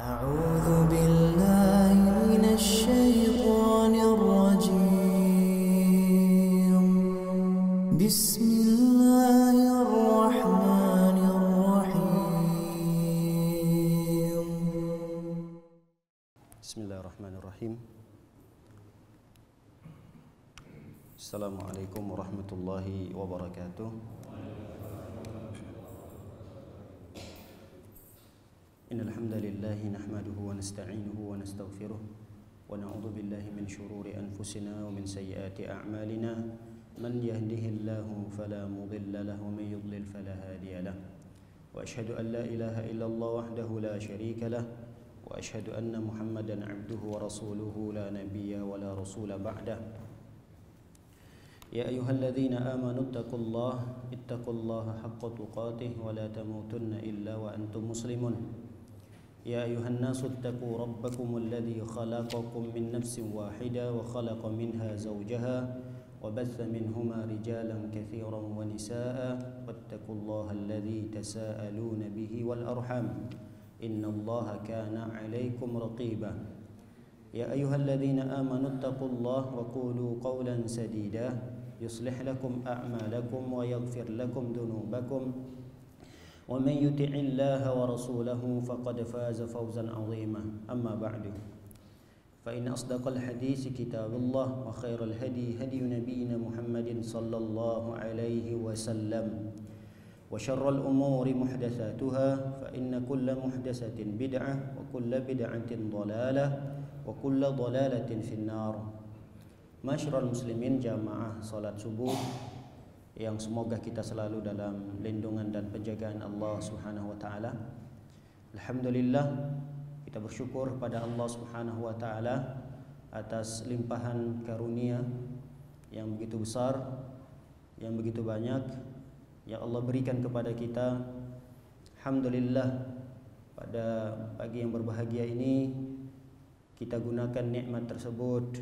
أعوذ بالله من الشيطان الرجيم بسم الله الرحمن الرحيم بسم الله الرحمن الرحيم السلام عليكم ورحمة الله وبركاته إن الحمد لله نحمده ونستعينه ونستغفره ونعوذ بالله من شرور أنفسنا ومن سيئات أعمالنا من يهده الله فلا مضل له ومن يضلل فلا هادي له وأشهد أن لا إله إلا الله وحده لا شريك له وأشهد أن محمدا عبده ورسوله لا نبي ولا رسول بعده يا أيها الذين آمنوا اتقوا الله حق تقاته ولا تموتن إلا وأنتم مسلمون يا أيها الناس اتقوا ربكم الذي خلقكم من نفس واحدة وخلق منها زوجها وبث منهما رجالا كثيرا ونساء واتقوا الله الذي تساءلون به والأرحام إن الله كان عليكم رقيبا يا أيها الذين آمنوا اتقوا الله وقولوا قولا سديدا يصلح لكم أعمالكم ويغفر لكم ذنوبكم ومن يطع الله ورسوله فقد فاز فوزا عظيما أما بعد فإن أصدق الحديث كتاب الله وخير الهدي هدي نبينا محمد صلى الله عليه وسلم وشر الأمور محدثاتها فإن كل محدثة بدعة وكل بدعة ضلالة وكل ضلالة في النار. Masyarul muslimin jamaah salat subuh yang semoga kita selalu dalam lindungan dan penjagaan Allah Subhanahu wa taala. Alhamdulillah, kita bersyukur pada Allah Subhanahu wa taala atas limpahan karunia yang begitu besar, yang begitu banyak yang Allah berikan kepada kita. Alhamdulillah, pada pagi yang berbahagia ini kita gunakan nikmat tersebut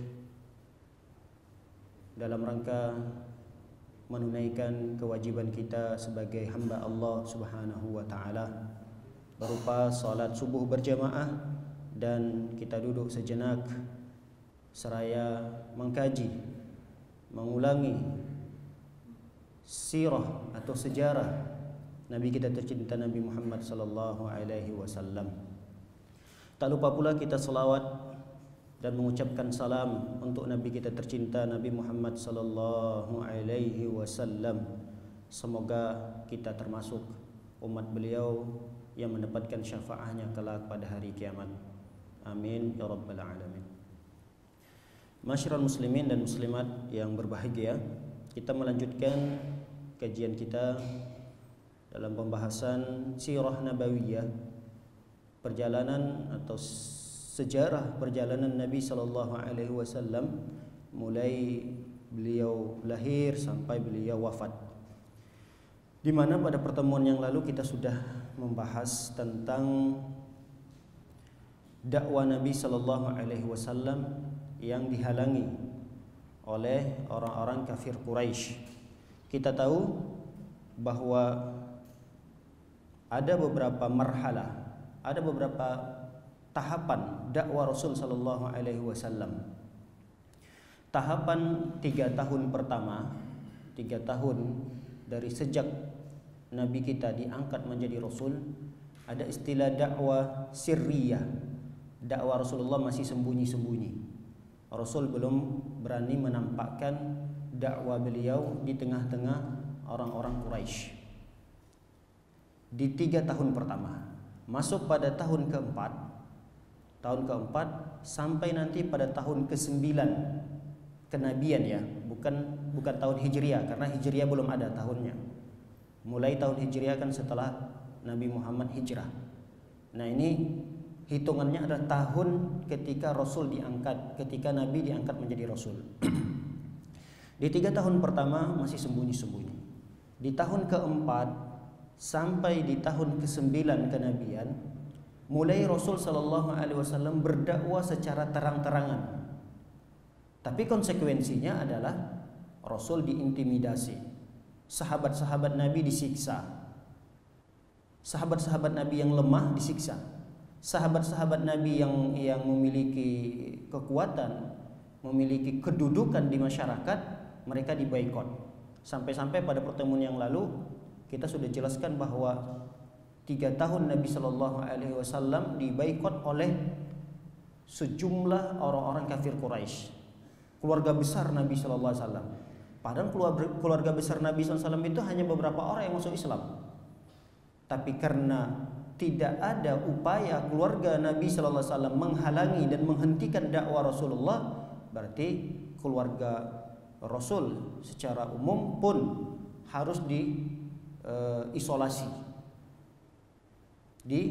dalam rangka menunaikan kewajiban kita sebagai hamba Allah Subhanahu wa taala berupa salat subuh berjamaah, dan kita duduk sejenak seraya mengkaji, mengulangi sirah atau sejarah Nabi kita tercinta Nabi Muhammad sallallahu alaihi wasallam. Tak lupa pula kita selawat dan mengucapkan salam untuk Nabi kita tercinta Nabi Muhammad sallallahu alaihi wasallam. Semoga kita termasuk umat beliau yang mendapatkan syafaatnya kelak pada hari kiamat. Amin ya rabbal alamin. Masyarul muslimin dan muslimat yang berbahagia, kita melanjutkan kajian kita dalam pembahasan sirah nabawiyah, perjalanan atau sejarah perjalanan Nabi sallallahu alaihi wasallam mulai beliau lahir sampai beliau wafat. Di mana pada pertemuan yang lalu kita sudah membahas tentang dakwah Nabi sallallahu alaihi wasallam yang dihalangi oleh orang-orang kafir Quraisy. Kita tahu bahwa ada beberapa marhalah, ada beberapa tahapan dakwah Rasul sallallahu alaihi wasallam. Tahapan 3 tahun pertama, 3 tahun dari sejak Nabi kita diangkat menjadi Rasul, ada istilah dakwah sirriyah. Dakwah Rasulullah masih sembunyi-sembunyi. Rasul belum berani menampakkan dakwah beliau di tengah-tengah orang-orang Quraisy. Di 3 tahun pertama, masuk pada tahun keempat sampai nanti pada tahun ke-9 kenabian, ya, bukan tahun Hijriah, karena Hijriah belum ada tahunnya. Mulai tahun Hijriah kan setelah Nabi Muhammad hijrah. Nah, ini hitungannya adalah tahun ketika Rasul diangkat, ketika Nabi diangkat menjadi Rasul. Di 3 tahun pertama masih sembunyi-sembunyi. Di tahun keempat sampai di tahun ke-9 kenabian, mulai Rasul sallallahu alaihi wasallam berdakwah secara terang-terangan. Tapi konsekuensinya adalah Rasul diintimidasi. Sahabat-sahabat Nabi disiksa. Sahabat-sahabat Nabi yang lemah disiksa. sahabat-sahabat Nabi yang memiliki kekuatan, memiliki kedudukan di masyarakat, mereka diboikot. Sampai-sampai pada pertemuan yang lalu kita sudah jelaskan bahwa 3 tahun Nabi Shallallahu Alaihi Wasallam diboikot oleh sejumlah orang-orang kafir Quraisy, keluarga besar Nabi Shallallahu Alaihi Wasallam. Padahal keluarga besar Nabi SAW itu hanya beberapa orang yang masuk Islam. Tapi karena tidak ada upaya keluarga Nabi SAW menghalangi dan menghentikan dakwah Rasulullah, berarti keluarga Rasul secara umum pun harus diisolasi di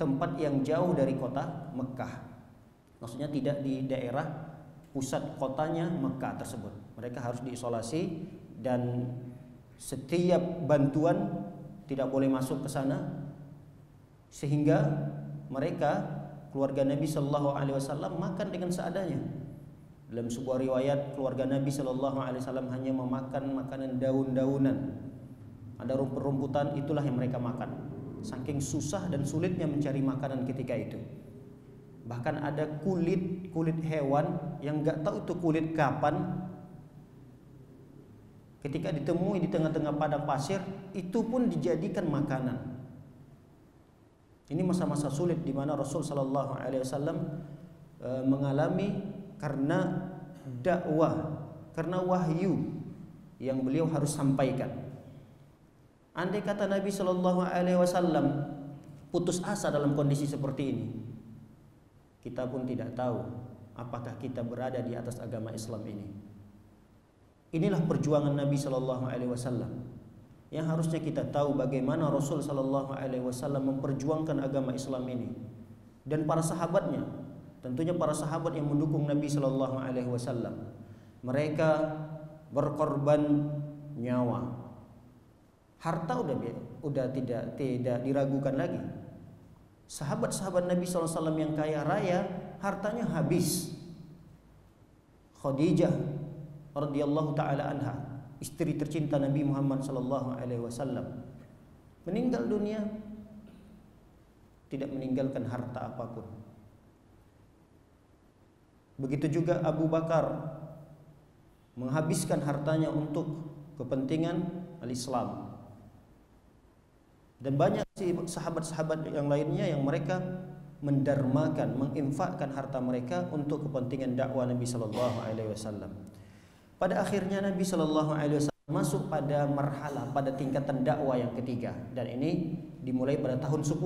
tempat yang jauh dari kota Mekah. Maksudnya tidak di daerah pusat kotanya Mekah tersebut. Mereka harus diisolasi dan setiap bantuan tidak boleh masuk ke sana, sehingga mereka keluarga Nabi Shallallahu Alaihi Wasallam makan dengan seadanya. Dalam sebuah riwayat, keluarga Nabi Shallallahu Alaihi Wasallam hanya memakan makanan daun-daunan, ada rumput-rumputan, itulah yang mereka makan. Saking susah dan sulitnya mencari makanan ketika itu. Bahkan ada kulit hewan yang nggak tahu itu kulit kapan, ketika ditemui di tengah-tengah padang pasir, itu pun dijadikan makanan. Ini masa-masa sulit di mana Rasul Sallallahu Alaihi Wasallam mengalami karena dakwah, karena wahyu yang beliau harus sampaikan. Andai kata Nabi Sallallahu Alaihi Wasallam putus asa dalam kondisi seperti ini, kita pun tidak tahu apakah kita berada di atas agama Islam ini. Inilah perjuangan Nabi Sallallahu Alaihi Wasallam yang harusnya kita tahu bagaimana Rasul Sallallahu Alaihi Wasallam memperjuangkan agama Islam ini, dan para sahabatnya, tentunya para sahabat yang mendukung Nabi Sallallahu Alaihi Wasallam, mereka berkorban nyawa, harta udah tidak diragukan lagi. Sahabat-sahabat Nabi SAW yang kaya raya, hartanya habis. Khadijah radhiyallahu taala anha, istri tercinta Nabi Muhammad sallallahu alaihi wasallam, meninggal dunia tidak meninggalkan harta apapun. Begitu juga Abu Bakar menghabiskan hartanya untuk kepentingan al-Islam. Dan banyak sahabat-sahabat yang lainnya yang mereka mendarmakan, menginfakkan harta mereka untuk kepentingan dakwah Nabi sallallahu alaihi wasallam. Pada akhirnya Nabi sallallahu alaihi wasallam masuk pada marhalah, pada tingkatan dakwah yang ketiga, dan ini dimulai pada tahun 10.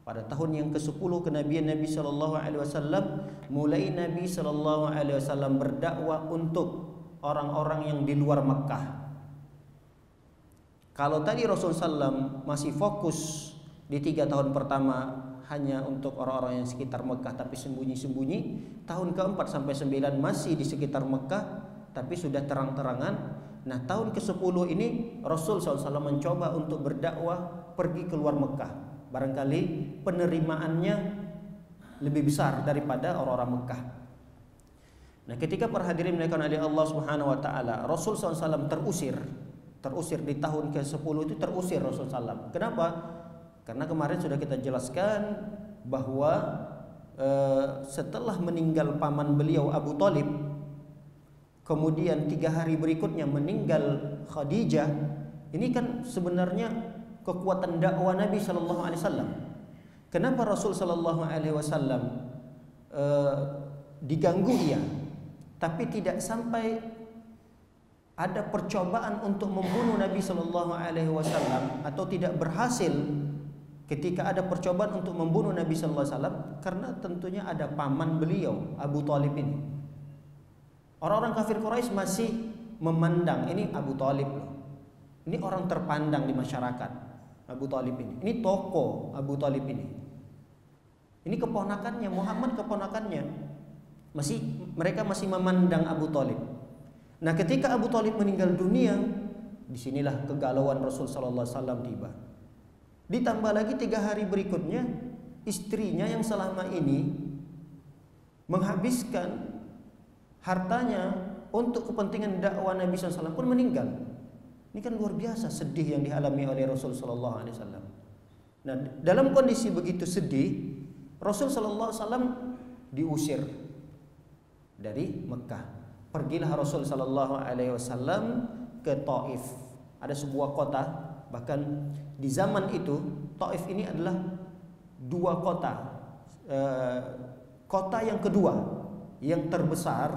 Pada tahun yang ke-10 kenabian Nabi sallallahu alaihi wasallam, mulai Nabi sallallahu alaihi wasallam berdakwah untuk orang-orang yang di luar Mekah. Kalau tadi Rasulullah SAW masih fokus di 3 tahun pertama hanya untuk orang-orang yang sekitar Mekah tapi sembunyi-sembunyi, tahun ke-4 sampai 9 masih di sekitar Mekah tapi sudah terang-terangan. Nah, tahun ke-10 ini Rasul SAW mencoba untuk berdakwah pergi keluar Mekah. Barangkali penerimaannya lebih besar daripada orang-orang Mekah. Nah, ketika para hadirin dimuliakan oleh Allah Subhanahu wa taala, Rasul SAW terusir di tahun ke-10 itu, terusir Rasul SAW. Kenapa? Karena kemarin sudah kita jelaskan bahwa setelah meninggal paman beliau Abu Thalib, kemudian 3 hari berikutnya meninggal Khadijah. Ini kan sebenarnya kekuatan dakwah Nabi Sallallahu Alaihi Wasallam. Kenapa Rasul Sallallahu Alaihi Wasallam diganggu iya, tapi tidak sampai ada percobaan untuk membunuh Nabi Sallallahu Alaihi Wasallam, atau tidak berhasil ketika ada percobaan untuk membunuh Nabi Sallallahu Alaihi Wasallam, karena tentunya ada paman beliau Abu Thalib ini. Orang-orang kafir Quraisy masih memandang ini Abu Thalib loh, ini orang terpandang di masyarakat. Abu Thalib ini tokoh Abu Thalib ini keponakannya, Muhammad keponakannya, mereka masih memandang Abu Thalib. Nah, ketika Abu Thalib meninggal dunia, disinilah kegalauan Rasul Sallallahu Alaihi Wasallam tiba. Ditambah lagi 3 hari berikutnya, istrinya yang selama ini menghabiskan hartanya untuk kepentingan dakwah Nabi SAW pun meninggal. Ini kan luar biasa sedih yang dialami oleh Rasul Sallallahu Alaihi Wasallam. Nah, dalam kondisi begitu sedih, Rasul sallallahu alaihi wasallam diusir dari Mekah. Pergilah Rasul sallallahu alaihi wasallam ke Taif. Ada sebuah kota, bahkan di zaman itu Taif ini adalah dua kota. Kota yang kedua yang terbesar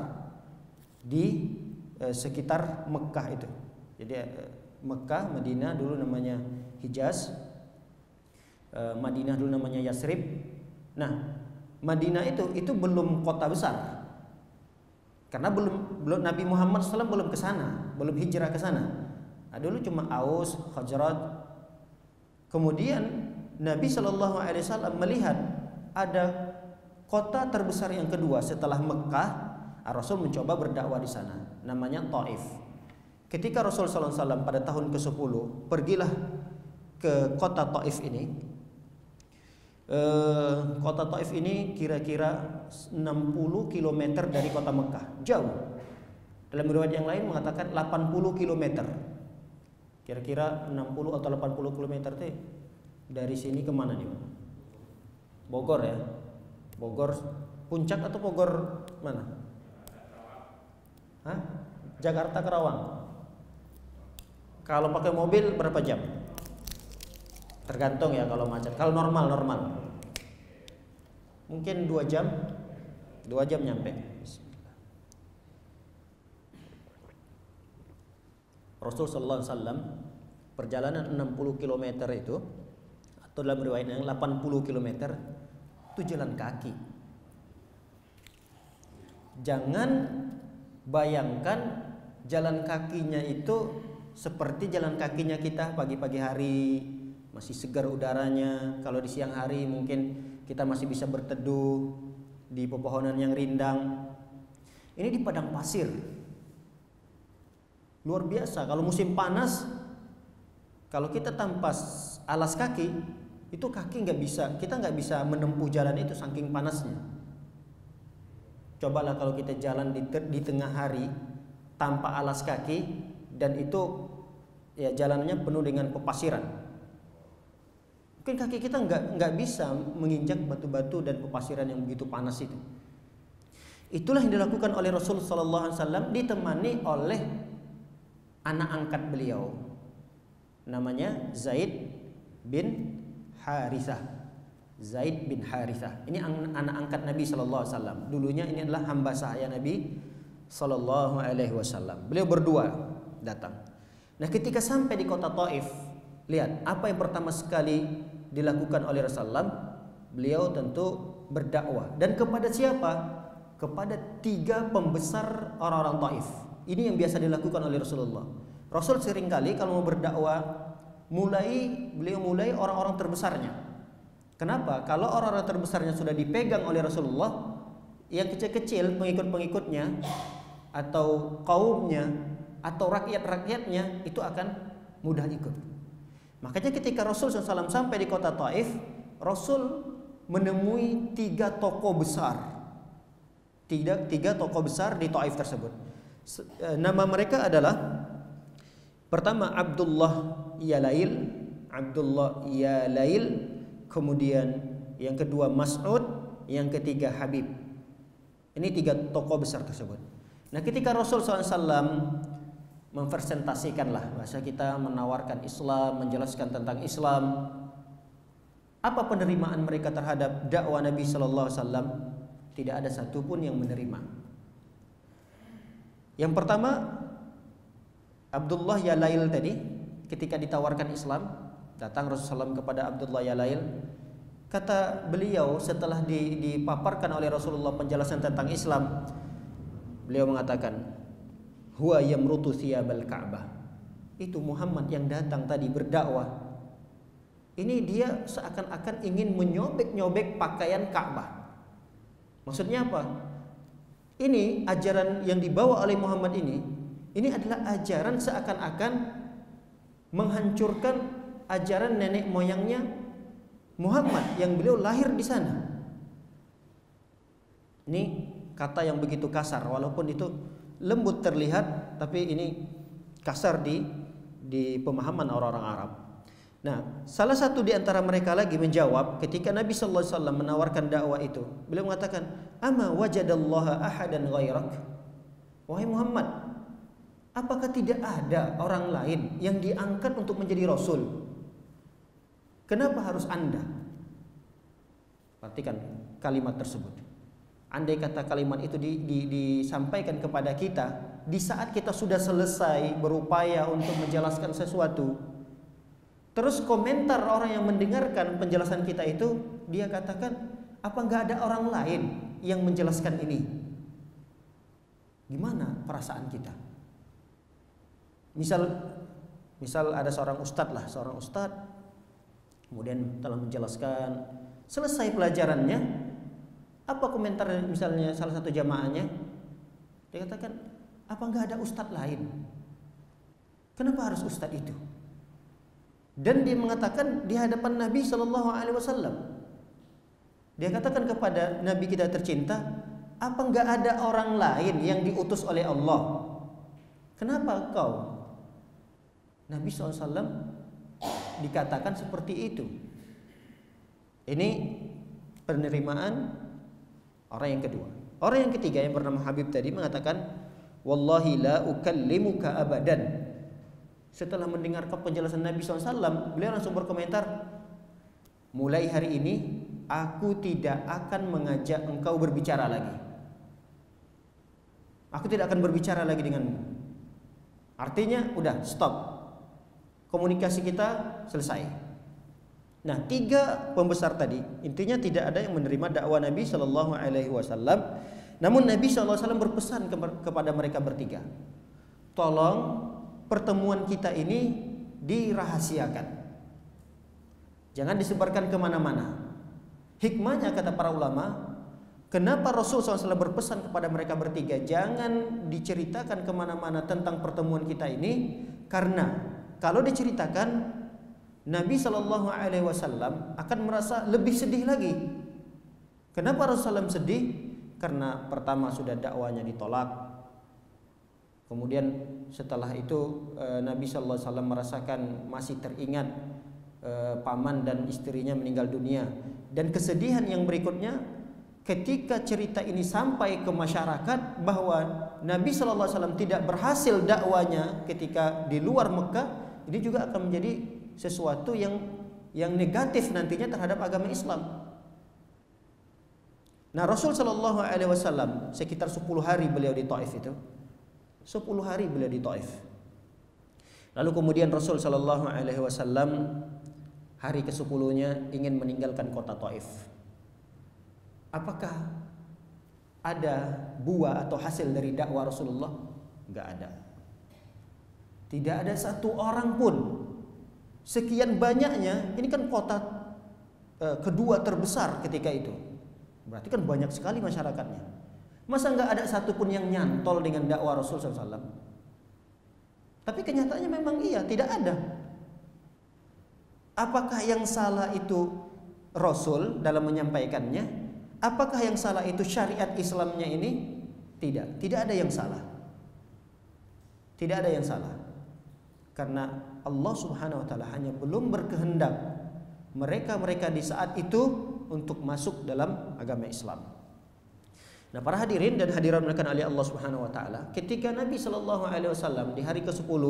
di sekitar Mekah itu. Jadi Mekah, Madinah dulu namanya Hijaz, Madinah dulu namanya Yasrib. Nah, Madinah itu belum kota besar, karena belum Nabi Muhammad SAW belum ke sana, belum hijrah ke sana. Nah, dulu cuma Aus, Khazraj. Kemudian Nabi SAW melihat ada kota terbesar yang kedua setelah Mekah. Rasul mencoba berdakwah di sana, namanya Taif. Ketika Rasul SAW pada tahun ke-10 pergilah ke kota Taif ini. Kota Taif ini kira-kira 60 km dari kota Mekah, jauh. Dalam riwayat yang lain mengatakan 80 km. Kira-kira 60 atau 80 km itu dari sini kemana nih? Bogor ya? Bogor Puncak atau Bogor mana? Hah? Jakarta Kerawang. Kalau pakai mobil berapa jam? Tergantung ya kalau macet. Kalau normal. Mungkin 2 jam. 2 jam nyampe. Rasul sallallahu alaihi wasallam perjalanan 60 km itu, atau dalam riwayat yang 80 km itu jalan kaki. Jangan bayangkan jalan kakinya itu seperti jalan kakinya kita pagi-pagi hari, masih segar udaranya. Kalau di siang hari mungkin kita masih bisa berteduh di pepohonan yang rindang. Ini di padang pasir. Luar biasa. Kalau musim panas, kalau kita tanpa alas kaki, itu kaki kita nggak bisa menempuh jalan itu saking panasnya. Cobalah kalau kita jalan di tengah hari tanpa alas kaki, dan itu ya jalannya penuh dengan pepasiran. Mungkin kaki kita nggak bisa menginjak batu-batu dan pepasiran yang begitu panas itu. Itulah yang dilakukan oleh Rasul sallallahu alaihi wasallam ditemani oleh anak angkat beliau, namanya Zaid bin Harithah. Zaid bin Harithah ini anak angkat Nabi sallallahu alaihi wasallam. Dulunya ini adalah hamba sahaya Nabi sallallahu alaihi wasallam. Beliau berdua datang. Nah, ketika sampai di kota Taif, lihat apa yang pertama sekali dilakukan oleh Rasulullah. Beliau tentu berdakwah, dan kepada siapa? Kepada 3 pembesar orang-orang Taif. Ini yang biasa dilakukan oleh Rasulullah. Rasul seringkali kalau mau berdakwah beliau mulai orang-orang terbesarnya. Kenapa? Kalau orang-orang terbesarnya sudah dipegang oleh Rasulullah, yang kecil-kecil pengikut-pengikutnya atau kaumnya atau rakyat-rakyatnya itu akan mudah ikut. Makanya ketika Rasul SAW sampai di kota Taif, Rasul menemui 3 tokoh besar. 3 tokoh besar di Taif tersebut. Nama mereka adalah, pertama Abdullah Yalail, kemudian yang kedua Mas'ud, yang ketiga Habib. Ini 3 tokoh besar tersebut. Nah, ketika Rasul SAW mempresentasikanlah, bahasa kita menawarkan Islam, menjelaskan tentang Islam, apa penerimaan mereka terhadap dakwah Nabi SAW? Tidak ada satupun yang menerima. Yang pertama, Abdullah Yalail tadi, ketika ditawarkan Islam, datang Rasulullah SAW kepada Abdullah Yalail. Kata beliau setelah dipaparkan oleh Rasulullah penjelasan tentang Islam, beliau mengatakan, huwa yamrutu thiyabal Ka'bah. Itu Muhammad yang datang tadi berdakwah. Ini dia seakan-akan ingin menyobek-nyobek pakaian Ka'bah. Maksudnya apa? Ini ajaran yang dibawa oleh Muhammad ini adalah ajaran seakan-akan menghancurkan ajaran nenek moyangnya Muhammad yang beliau lahir di sana. Ini kata yang begitu kasar, walaupun itu lembut terlihat, tapi ini kasar di pemahaman orang-orang Arab. Nah, salah satu di antara mereka lagi menjawab ketika Nabi sallallahu alaihi wasallam menawarkan dakwah itu. Beliau mengatakan, "Ama wajadallaha ahadan ghairak?" Wahai Muhammad, apakah tidak ada orang lain yang diangkat untuk menjadi rasul? Kenapa harus Anda? Perhatikan kalimat tersebut. Andai kata kalimat itu disampaikan kepada kita di saat kita sudah selesai berupaya untuk menjelaskan sesuatu, terus komentar orang yang mendengarkan penjelasan kita itu, dia katakan, apa nggak ada orang lain yang menjelaskan ini? Gimana perasaan kita? Misal ada seorang ustadz, kemudian telah menjelaskan, selesai pelajarannya, apa komentar misalnya salah satu jamaahnya? Dia katakan, apa nggak ada ustadz lain? Kenapa harus ustadz itu? Dan dia mengatakan di hadapan Nabi Shallallahu Alaihi Wasallam, dia katakan kepada Nabi kita tercinta, apa nggak ada orang lain yang diutus oleh Allah? Kenapa kau? Nabi SAW dikatakan seperti itu. Ini penerimaan orang yang kedua. Orang yang ketiga yang bernama Habib tadi mengatakan, wallahi la ukallimuka abadan. Setelah mendengar penjelasan Nabi SAW, beliau langsung berkomentar, mulai hari ini aku tidak akan mengajak engkau berbicara lagi. Aku tidak akan berbicara lagi denganmu. Artinya udah stop. Komunikasi kita selesai. Nah, tiga pembesar tadi intinya tidak ada yang menerima dakwah Nabi Shallallahu Alaihi Wasallam. Namun Nabi Shallallahu Alaihi Wasallam berpesan kepada mereka bertiga, tolong pertemuan kita ini dirahasiakan, jangan disebarkan kemana-mana. Hikmahnya kata para ulama, kenapa Rasul SAW berpesan kepada mereka bertiga, jangan diceritakan kemana-mana tentang pertemuan kita ini, karena kalau diceritakan Nabi Shallallahu Alaihi Wasallam akan merasa lebih sedih lagi. Kenapa Rasulullah sedih? Karena pertama sudah dakwanya ditolak. Kemudian setelah itu Nabi Shallallahu Alaihi Wasallam merasakan masih teringat paman dan istrinya meninggal dunia. Dan kesedihan yang berikutnya ketika cerita ini sampai ke masyarakat bahwa Nabi Shallallahu Alaihi Wasallam tidak berhasil dakwanya ketika di luar Mekah, ini juga akan menjadi sesuatu yang negatif nantinya terhadap agama Islam. Nah, Rasul Shallallahu Alaihi Wasallam sekitar 10 hari beliau di Taif itu. 10 hari beliau di Taif. Lalu kemudian Rasul Shallallahu Alaihi Wasallam hari ke-10-nya ingin meninggalkan kota Taif. Apakah ada buah atau hasil dari dakwah Rasulullah? Enggak ada. Tidak ada satu orang pun. Sekian banyaknya, ini kan kota kedua terbesar ketika itu. Berarti kan banyak sekali masyarakatnya. Masa nggak ada satupun yang nyantol dengan dakwah Rasul SAW? Tapi kenyataannya memang iya, tidak ada. Apakah yang salah itu Rasul dalam menyampaikannya? Apakah yang salah itu syariat Islamnya ini? Tidak, tidak ada yang salah. Tidak ada yang salah. Karena Allah Subhanahu wa taala hanya belum berkehendak mereka-mereka di saat itu untuk masuk dalam agama Islam. Nah, para hadirin dan hadirat oleh Allah Subhanahu wa taala, ketika Nabi Shallallahu Alaihi Wasallam di hari ke-10,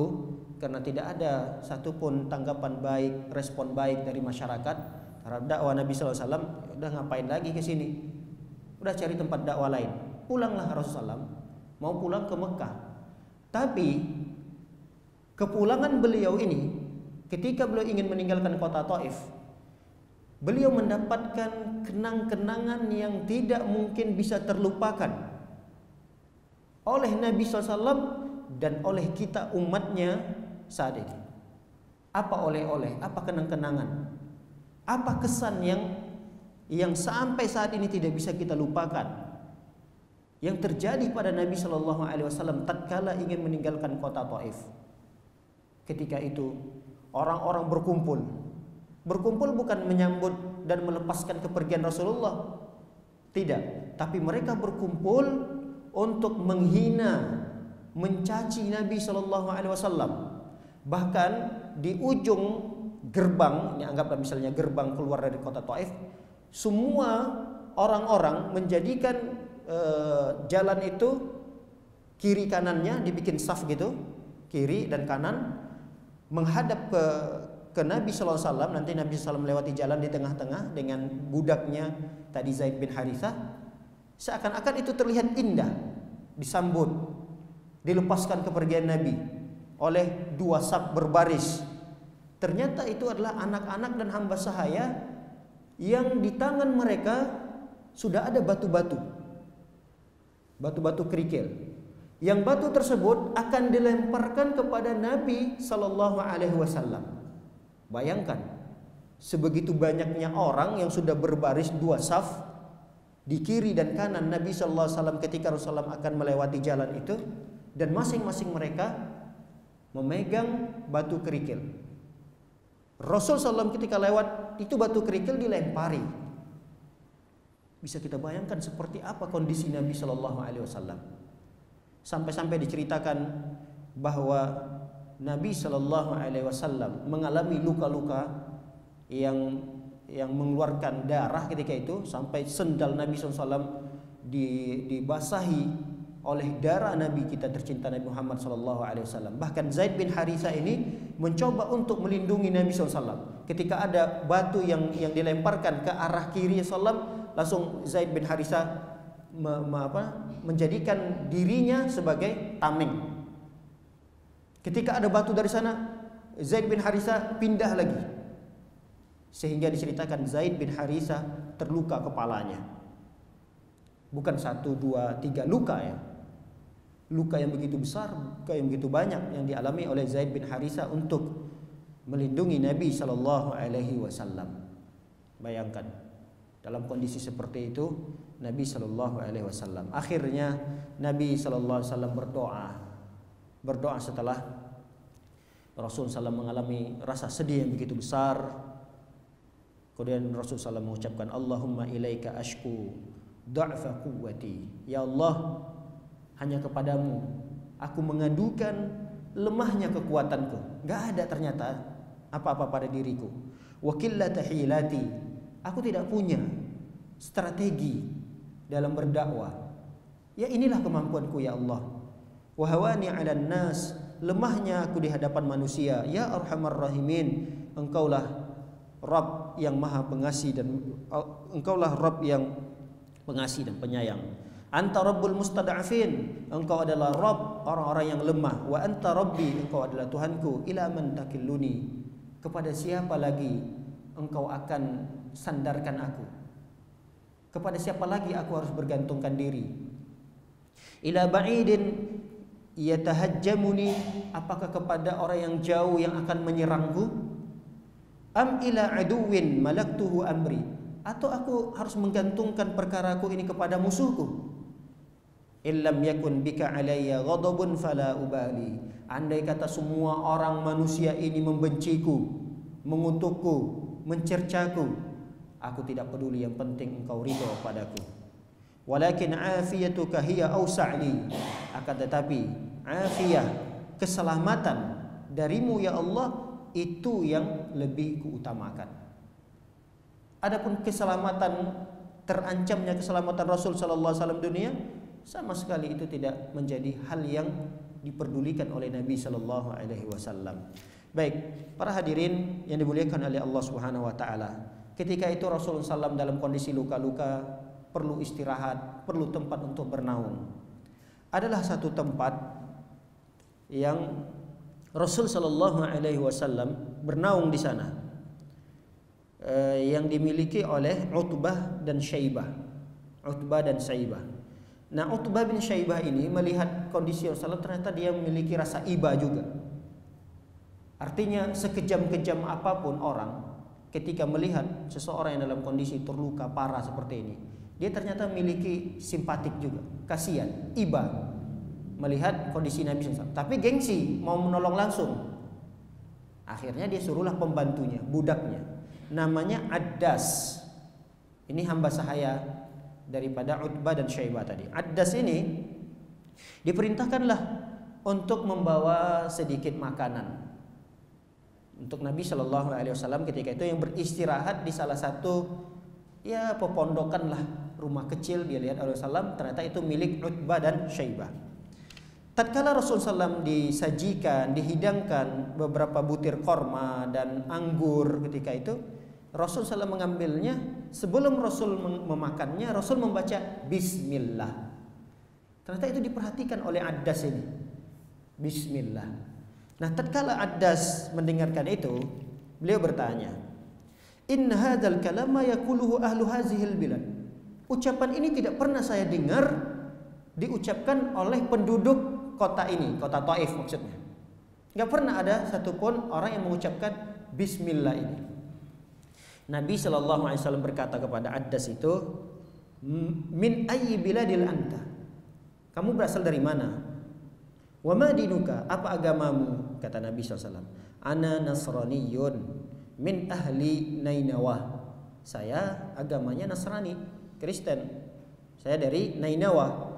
karena tidak ada satupun tanggapan baik, respon baik dari masyarakat terhadap dakwah Nabi Shallallahu Alaihi Wasallam, udah ngapain lagi ke sini? Udah cari tempat dakwah lain. Pulanglah Rasulullah, mau pulang ke Mekah. Tapi kepulangan beliau ini, ketika beliau ingin meninggalkan kota Taif, beliau mendapatkan kenang-kenangan yang tidak mungkin bisa terlupakan oleh Nabi SAW dan oleh kita umatnya saat ini. Apa oleh-oleh, apa kenang-kenangan, apa kesan yang sampai saat ini tidak bisa kita lupakan yang terjadi pada Nabi SAW tatkala ingin meninggalkan kota Taif. Ketika itu orang-orang berkumpul bukan menyambut dan melepaskan kepergian Rasulullah, tidak, tapi mereka berkumpul untuk menghina, mencaci Nabi SAW. Bahkan di ujung gerbang, ini anggaplah misalnya gerbang keluar dari kota Taif, semua orang-orang menjadikan jalan itu kiri kanannya dibikin saf gitu, kiri dan kanan menghadap ke Nabi sallallahu alaihi wasallam. Nanti Nabi sallallahu alaihi wasallam melewati jalan di tengah-tengah dengan budaknya tadi Zaid bin Harithah. Seakan-akan itu terlihat indah, disambut, dilepaskan kepergian Nabi oleh dua saf berbaris. Ternyata itu adalah anak-anak dan hamba sahaya yang di tangan mereka sudah ada batu-batu kerikil. Yang batu tersebut akan dilemparkan kepada Nabi sallallahu alaihi wasallam. Bayangkan, sebegitu banyaknya orang yang sudah berbaris dua saf di kiri dan kanan Nabi sallallahu alaihi wasallam ketika Rasulullah akan melewati jalan itu, dan masing-masing mereka memegang batu kerikil. Rasul sallallahu ketika lewat itu batu kerikil dilempari. Bisa kita bayangkan seperti apa kondisi Nabi sallallahu alaihi wasallam. Sampai-sampai diceritakan bahwa Nabi sallallahu alaihi wasallam mengalami luka-luka yang mengeluarkan darah ketika itu, sampai sendal Nabi sallallahu alaihi wasallam dibasahi oleh darah Nabi kita tercinta Nabi Muhammad sallallahu alaihi wasallam. Bahkan Zaid bin Harithah ini mencoba untuk melindungi Nabi sallallahu alaihi wasallam. Ketika ada batu yang dilemparkan ke arah kiri sallallahu, langsung Zaid bin Harithah menjadikan dirinya sebagai tameng. Ketika ada batu dari sana, Zaid bin Harithah pindah lagi. Sehingga diceritakan Zaid bin Harithah terluka kepalanya. Bukan 1, 2, 3 luka ya. Luka yang begitu besar, luka yang begitu banyak yang dialami oleh Zaid bin Harithah untuk melindungi Nabi sallallahu alaihi wasallam. Bayangkan, dalam kondisi seperti itu Nabi sallallahu alaihi wasallam. Akhirnya Nabi sallallahu alaihi wasallam berdoa setelah Rasul sallallahu mengalami rasa sedih yang begitu besar. Kemudian Rasul sallallahu mengucapkan, Allahumma ilaika ashku dha'fa quwwati. Ya Allah, hanya kepadamu aku mengadukan lemahnya kekuatanku. Gak ada ternyata apa-apa pada diriku. Wa qillata hilati. Aku tidak punya strategi dalam berdakwah. Ya inilah kemampuanku ya Allah. Wa hawani 'alan nas. Lemahnya aku di hadapan manusia. Ya Arhamar Rahimin. Engkaulah Rabb yang Maha Pengasih dan Engkaulah Rabb yang pengasih dan penyayang. Anta Rabbul Mustada'afin. Engkau adalah Rabb orang-orang yang lemah. Wa anta Rabbi. Engkau adalah Tuhanku. Ila man takilluni. Kepada siapa lagi Engkau akan sandarkan aku? Kepada siapa lagi aku harus bergantungkan diri? Ila ba'idin yatahajjamuni. Apakah kepada orang yang jauh yang akan menyerangku? Am ila aduwin malaktuhu amri. Atau aku harus menggantungkan perkaraku ini kepada musuhku? Illam yakun bika alayya ghadabun fala ubali. Andai kata semua orang manusia ini membenciku, mengutukku, mencercaku, aku tidak peduli, yang penting engkau ridho padaku. Walakin afiyatuka hiya awsa'li. Akan tetapi afiyah, keselamatan darimu ya Allah, itu yang lebih kuutamakan. Adapun keselamatan, terancamnya keselamatan Rasul sallallahu alaihi wasallam dunia, sama sekali itu tidak menjadi hal yang diperdulikan oleh Nabi sallallahu alaihi wasallam. Baik, para hadirin yang dimuliakan oleh Allah Subhanahu wa taala. Ketika itu Rasulullah SAW dalam kondisi luka-luka, perlu istirahat, perlu tempat untuk bernaung. Adalah satu tempat yang Rasul sallallahu alaihi wasallam bernaung di sana, yang dimiliki oleh Utbah dan Syaibah. Nah, Utbah bin Syaibah ini melihat kondisi Rasulullah, ternyata dia memiliki rasa iba juga. Artinya sekejam-kejam apapun orang, ketika melihat seseorang yang dalam kondisi terluka parah seperti ini, dia ternyata memiliki simpatik juga, kasihan, iba melihat kondisi Nabi SAW. Tapi gengsi, mau menolong langsung. Akhirnya dia suruhlah pembantunya, budaknya, namanya Addas. Ini hamba sahaya daripada Utbah dan Syaibah tadi. Addas ini diperintahkanlah untuk membawa sedikit makanan. untuk Nabi Shallallahu Alaihi Wasallam ketika itu yang beristirahat di salah satu ya pepondokan lah, rumah kecil. Dia lihat Rasulullah SAW, ternyata itu milik Utbah dan Syaibah. Tatkala Rasulullah SAW disajikan, dihidangkan beberapa butir korma dan anggur ketika itu, Rasulullah SAW mengambilnya. Sebelum Rasul memakannya, Rasul membaca Bismillah. Ternyata itu diperhatikan oleh Addas ini, Bismillah. Nah, tatkala Addas mendengarkan itu, beliau bertanya, "In hadzal kalama yaquluhu ahlu hazihil bilad." Ucapan ini tidak pernah saya dengar diucapkan oleh penduduk kota ini, kota Taif maksudnya. Enggak pernah ada satupun orang yang mengucapkan Bismillah ini. Nabi Shallallahu Alaihi Wasallam berkata kepada Addas itu, "Min ayyi biladil anta?" Kamu berasal dari mana? "Wa ma dinuka?" Apa agamamu? Kata Nabi SAW, "Ana nasraniyun min ahli Nainawah." Saya agamanya Nasrani, Kristen. Saya dari Nainawah.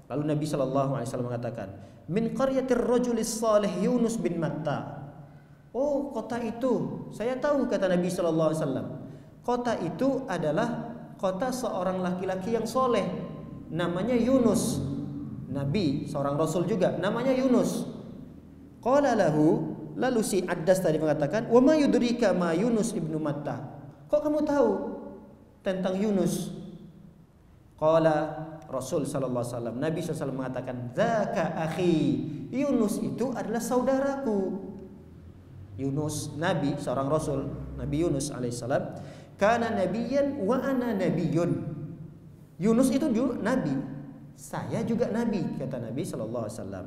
Lalu Nabi SAW mengatakan, "Min qaryatir rajulis salih Yunus bin Matta." Oh, kota itu saya tahu, kata Nabi SAW. Kota itu adalah kota seorang laki-laki yang soleh, namanya Yunus. Nabi, seorang Rasul juga, namanya Yunus. Qala lahu, lalu si Addas tadi mengatakan, "Wa ma yudrika ma Yunus ibnu Matta?" Kok kamu tahu tentang Yunus? Qala Rasul sallallahu alaihi wasallam, Nabi SAW mengatakan, "Dzaka akhi." Yunus itu adalah saudaraku. Yunus, Nabi, seorang Rasul, Nabi Yunus alaihissalam, kana nabiyyan wa ana nabiyyun. Yunus itu juga nabi, saya juga nabi, kata Nabi sallallahu alaihi wasallam.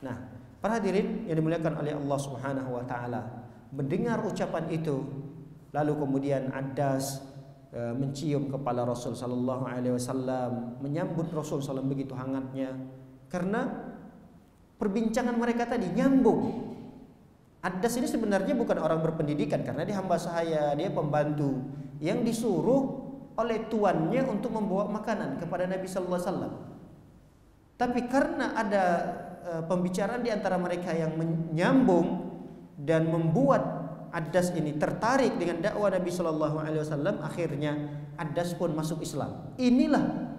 Nah, para hadirin yang dimuliakan oleh Allah Subhanahu wa taala, mendengar ucapan itu, lalu kemudian Addas mencium kepala Rasul sallallahu alaihi wasallam, menyambut Rasul sallallahu begitu hangatnya, karena perbincangan mereka tadi nyambung. Addas ini sebenarnya bukan orang berpendidikan, karena dia hamba sahaya, dia pembantu yang disuruh oleh tuannya untuk membawa makanan kepada Nabi sallallahu alaihi wasallam. Tapi karena ada pembicaraan di antara mereka yang menyambung dan membuat Addas ini tertarik dengan dakwah Nabi sallallahu alaihi wasallam, akhirnya Addas pun masuk Islam. Inilah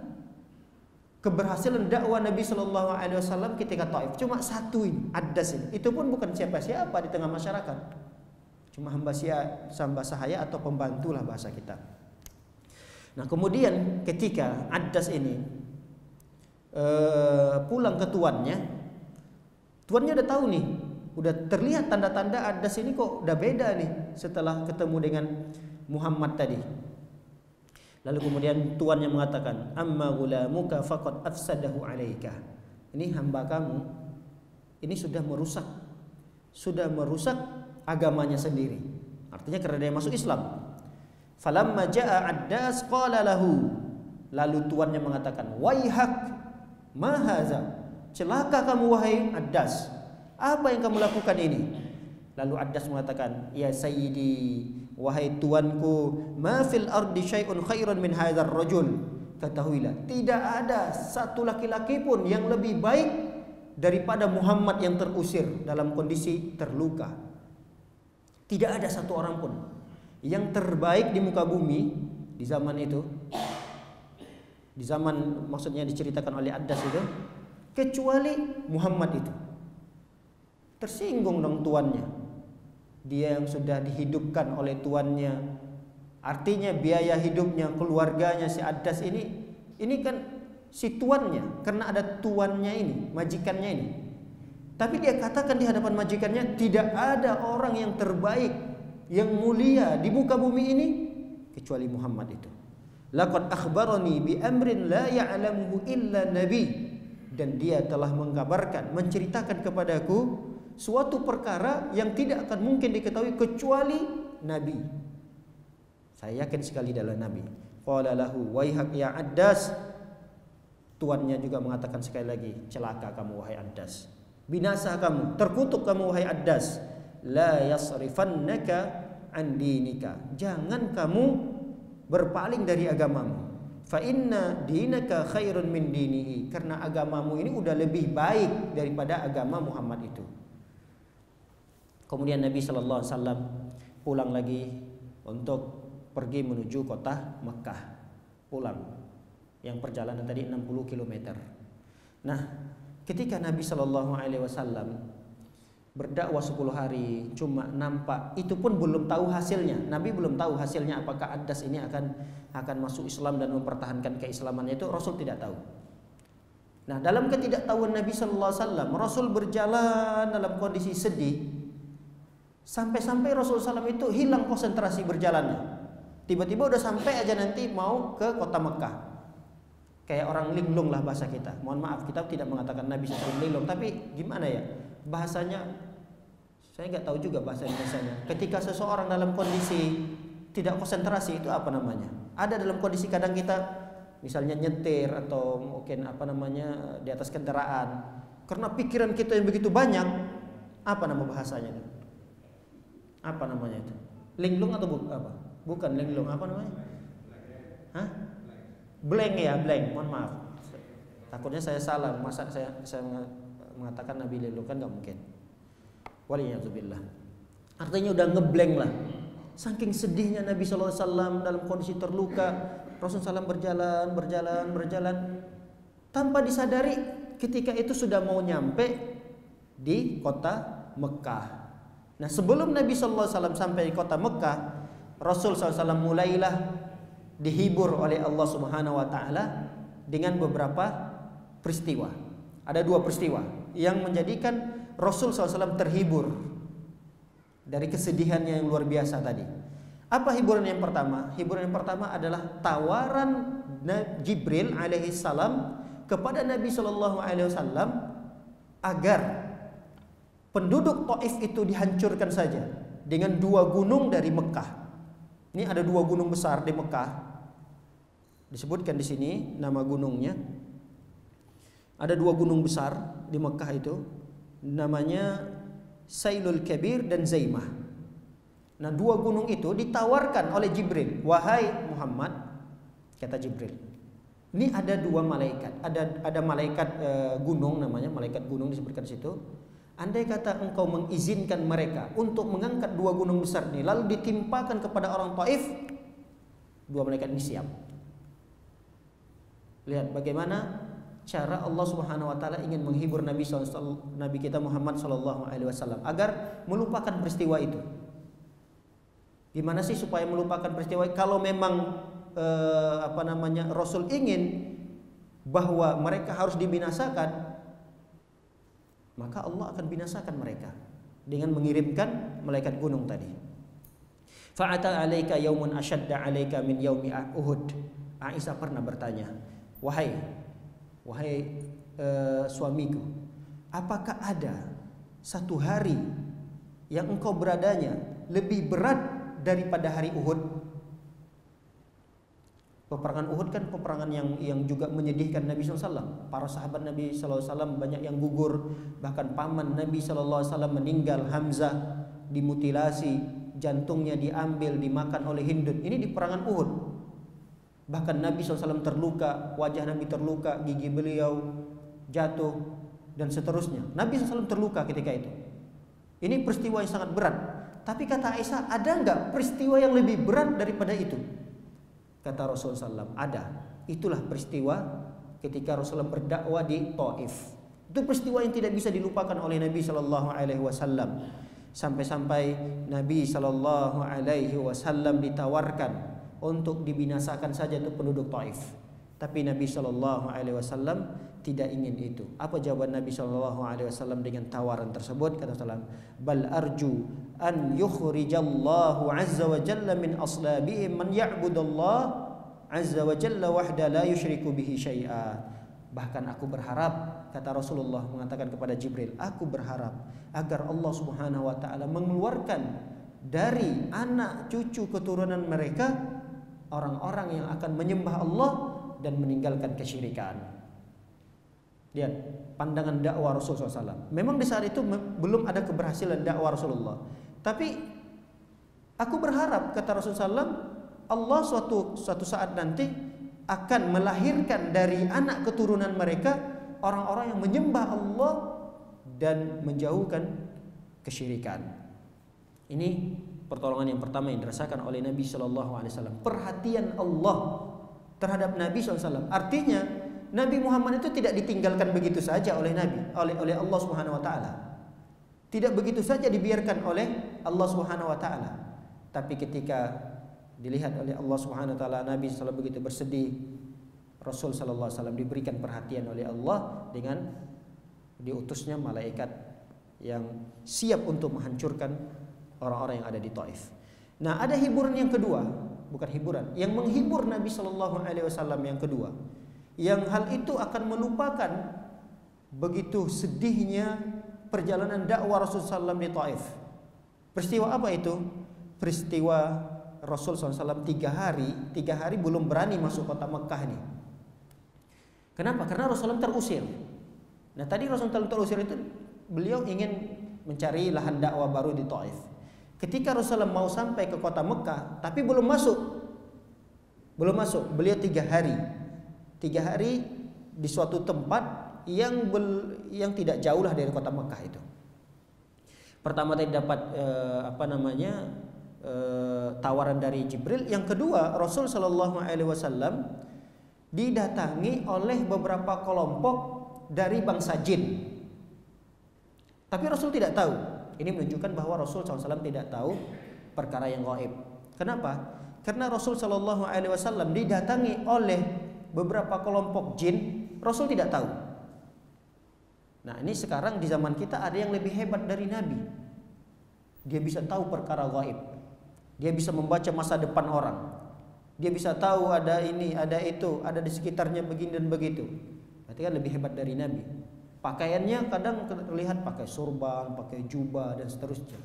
keberhasilan dakwah Nabi sallallahu alaihi wasallam ketika Taif. Cuma satu ini, Addas ini. Itu pun bukan siapa-siapa di tengah masyarakat. Cuma hamba sahaya atau pembantu lah bahasa kita. Nah, kemudian ketika Addas ini pulang ke tuannya udah tahu nih, udah terlihat tanda-tanda Addas ini kok udah beda nih setelah ketemu dengan Muhammad tadi. Lalu kemudian tuannya mengatakan, "Amma ghulamuka faqad afsadahu 'alaika." Ini hamba kamu ini sudah merusak agamanya sendiri. Artinya karena dia masuk Islam. Falamma jaa Addas qala lahu. Lalu tuannya mengatakan, "Waihak, ma haza?" Celaka kamu wahai Addas. Apa yang kamu lakukan ini? Lalu Addas mengatakan, "Ya sayyidi, wahai tuanku, ma fil ardi syai'un khairun min hadzal rajul." Ketahuilah, tidak ada satu laki-laki pun yang lebih baik daripada Muhammad yang terusir dalam kondisi terluka. Tidak ada satu orang pun yang terbaik di muka bumi di zaman itu. Di zaman maksudnya diceritakan oleh Addas itu, kecuali Muhammad itu. Tersinggung dong tuannya. Dia yang sudah dihidupkan oleh tuannya, artinya biaya hidupnya, keluarganya si Addas ini kan si tuannya, karena ada tuannya ini, majikannya ini. Tapi dia katakan di hadapan majikannya, tidak ada orang yang terbaik, yang mulia di muka bumi ini kecuali Muhammad itu. Laqad akhbarani bi amrin la ya'lamuhu illa nabi. Dan dia telah mengabarkan, menceritakan kepadaku suatu perkara yang tidak akan mungkin diketahui kecuali Nabi. Saya yakin sekali adalah Nabi. Qala lahu waihak ya Addas. Tuannya juga mengatakan sekali lagi, celaka kamu wahai Addas. Binasa kamu, terkutuk kamu wahai Addas. La yasrifannaka an dinika. Jangan kamu berpaling dari agamamu. Fa inna dinaka khairun min dinihi. Karena agamamu ini udah lebih baik daripada agama Muhammad itu. Kemudian Nabi Shallallahu Alaihi Wasallam pulang lagi untuk pergi menuju kota Mekah. Pulang, yang perjalanan tadi 60 km. Nah, ketika Nabi Shallallahu Alaihi Wasallam berdakwah 10 hari, cuma nampak, itu pun belum tahu hasilnya. Nabi belum tahu hasilnya apakah Adas ini akan masuk Islam dan mempertahankan keislamannya, itu Rasul tidak tahu. Nah, dalam ketidaktahuan Nabi Shallallahu Alaihi Wasallam, Rasul berjalan dalam kondisi sedih. Sampai-sampai Rasulullah SAW itu hilang konsentrasi berjalannya. Tiba-tiba udah sampai aja nanti mau ke kota Mekah. Kayak orang linglung lah bahasa kita. Mohon maaf, kita tidak mengatakan Nabi SAW linglung, tapi gimana ya bahasanya? Saya nggak tahu juga bahasa Indonesianya. Ketika seseorang dalam kondisi tidak konsentrasi, itu apa namanya? Ada dalam kondisi kadang kita misalnya nyetir atau mungkin di atas kendaraan, karena pikiran kita yang begitu banyak, apa nama bahasanya itu? Apa namanya itu? Linglung atau apa? Bukan linglung, apa namanya? Hah? Blank ya, blank. Mohon maaf. Takutnya saya salah, masa saya mengatakan Nabi linglung, kan nggak mungkin. Waliyahzubillah. Artinya udah ngeblank lah. Saking sedihnya Nabi SAW dalam kondisi terluka, Rasulullah SAW berjalan tanpa disadari ketika itu sudah mau nyampe di kota Mekah. Nah, sebelum Nabi SAW sampai di kota Mekah, Rasul SAW mulailah dihibur oleh Allah Subhanahu Wa Taala dengan beberapa peristiwa. Ada 2 peristiwa yang menjadikan Rasul SAW terhibur dari kesedihannya yang luar biasa tadi. Apa hiburan yang pertama? Hiburan yang pertama adalah tawaran Jibril alaihissalam kepada Nabi SAW agar penduduk Taif itu dihancurkan saja dengan 2 gunung dari Mekah. Ini ada 2 gunung besar di Mekah. Disebutkan di sini nama gunungnya. Ada 2 gunung besar di Mekah itu, namanya Sailul Kabir dan Zaimah. Nah, 2 gunung itu ditawarkan oleh Jibril. Wahai Muhammad, kata Jibril, ini ada 2 malaikat. Ada malaikat gunung, namanya malaikat gunung disebutkan di situ. Andai kata engkau mengizinkan mereka untuk mengangkat 2 gunung besar ini, lalu ditimpakan kepada orang Taif, 2 malaikat ini siap. Lihat bagaimana cara Allah Subhanahu Wa Taala ingin menghibur Nabi kita Muhammad Sallallahu Alaihi Wasallam agar melupakan peristiwa itu. Gimana sih supaya melupakan peristiwa? Kalau memang Rasul ingin bahwa mereka harus dibinasakan, maka Allah akan binasakan mereka dengan mengirimkan malaikat gunung tadi. Fa'ata 'alaika yaumun ashadda 'alaika min yaumi Uhud. Aisyah pernah bertanya, wahai suamiku, apakah ada satu hari yang engkau beradanya lebih berat daripada hari Uhud? Peperangan Uhud kan peperangan yang juga menyedihkan Nabi SAW. Para sahabat Nabi SAW banyak yang gugur. Bahkan paman Nabi SAW meninggal, Hamzah dimutilasi, jantungnya diambil, dimakan oleh Hindun. Ini di peperangan Uhud. Bahkan Nabi SAW terluka, wajah Nabi terluka, gigi beliau jatuh, dan seterusnya. Nabi SAW terluka ketika itu. Ini peristiwa yang sangat berat. Tapi kata Aisyah, ada enggak peristiwa yang lebih berat daripada itu? Kata Rasulullah SAW, ada. Itulah peristiwa ketika Rasulullah berdakwah di Taif. Itu peristiwa yang tidak bisa dilupakan oleh Nabi Shallallahu Alaihi Wasallam. Sampai-sampai Nabi Shallallahu Alaihi Wasallam ditawarkan untuk dibinasakan saja untuk penduduk Taif. Tapi Nabi Shallallahu Alaihi Wasallam tidak ingin itu. Apa jawaban Nabi Shallallahu Alaihi Wasallam dengan tawaran tersebut? Kata Rasulullah, bal arju an yukhrijallahu azza wa jalla min aslabihim man ya'budallah azza wa jalla wahda la yusyriku bihi syai'a. Bahkan aku berharap, kata Rasulullah mengatakan kepada Jibril, aku berharap agar Allah Subhanahu wa taala mengeluarkan dari anak cucu keturunan mereka orang-orang yang akan menyembah Allah dan meninggalkan kesyirikan. Lihat pandangan dakwah Rasulullah SAW. Memang di saat itu belum ada keberhasilan dakwah Rasulullah. Tapi aku berharap, kata Rasulullah SAW, Allah suatu saat nanti akan melahirkan dari anak keturunan mereka orang-orang yang menyembah Allah dan menjauhkan kesyirikan. Ini pertolongan yang pertama yang dirasakan oleh Nabi Shallallahu Alaihi Wasallam. Perhatian Allah terhadap Nabi SAW. Artinya Nabi Muhammad itu tidak ditinggalkan begitu saja oleh oleh Allah Subhanahu Wa Taala. Tidak begitu saja dibiarkan oleh Allah Subhanahu Wa Taala. Tapi ketika dilihat oleh Allah Subhanahu Wa Taala, Nabi SAW begitu bersedih, Rasul Sallallahu Alaihi Wasallam diberikan perhatian oleh Allah dengan diutusnya malaikat yang siap untuk menghancurkan orang-orang yang ada di Taif. Nah, ada hiburan yang kedua, bukan hiburan, yang menghibur Nabi Sallallahu Alaihi Wasallam yang kedua, yang hal itu akan melupakan begitu sedihnya perjalanan dakwah Rasul SAW di Taif. Peristiwa apa itu? Peristiwa Rasul SAW 3 hari belum berani masuk kota Mekah ini. Kenapa? Karena Rasulullah terusir. Nah, tadi Rasulullah terusir itu beliau ingin mencari lahan dakwah baru di Taif. Ketika Rasulullah mau sampai ke kota Mekah, tapi belum masuk. Beliau 3 hari. 3 hari di suatu tempat yang tidak jauh lah dari kota Mekah itu. Pertama tadi dapat tawaran dari Jibril. Yang kedua, Rasul Shallallahu Alaihi Wasallam didatangi oleh beberapa kelompok dari bangsa jin. Tapi Rasul tidak tahu. Ini menunjukkan bahwa Rasul SAW tidak tahu perkara yang gaib. Kenapa? Karena Rasul Shallallahu Alaihi Wasallam didatangi oleh beberapa kelompok jin, Rasul tidak tahu. Nah, ini sekarang di zaman kita ada yang lebih hebat dari Nabi. Dia bisa tahu perkara gaib. Dia bisa membaca masa depan orang. Dia bisa tahu ada ini, ada itu, ada di sekitarnya begini dan begitu. Berarti kan lebih hebat dari Nabi. Pakaiannya kadang terlihat pakai sorban, pakai jubah dan seterusnya.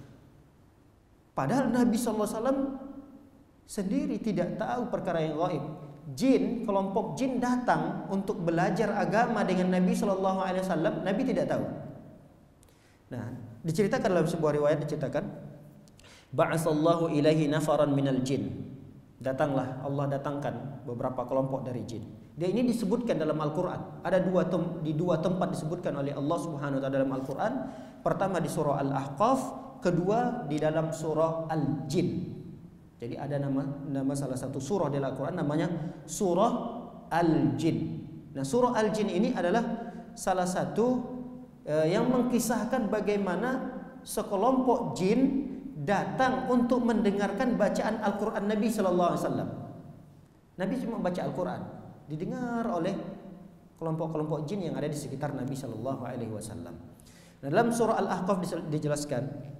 Padahal Nabi SAW sendiri tidak tahu perkara yang gaib. Kelompok jin datang untuk belajar agama dengan Nabi SAW. Nabi tidak tahu. Nah, diceritakan dalam sebuah riwayat diceritakan, ba'atsallahu ilaihi nafaran minal jin. Datanglah, Allah datangkan beberapa kelompok dari jin. Dia ini disebutkan dalam Al-Quran. Ada di dua tempat disebutkan oleh Allah Subhanahu Wa Taala dalam Al-Quran. Pertama di surah Al-Ahqaf, kedua di dalam surah Al-Jin. Jadi ada nama salah satu surah di Al-Quran namanya surah Al-Jin. Nah, surah Al-Jin ini adalah salah satu yang mengkisahkan bagaimana sekelompok jin datang untuk mendengarkan bacaan Al-Quran Nabi Sallallahu Alaihi Wasallam. Nabi cuma baca Al-Quran, didengar oleh kelompok-kelompok jin yang ada di sekitar Nabi Sallallahu Alaihi Wasallam. Nah, dalam surah Al-Ahqaf dijelaskan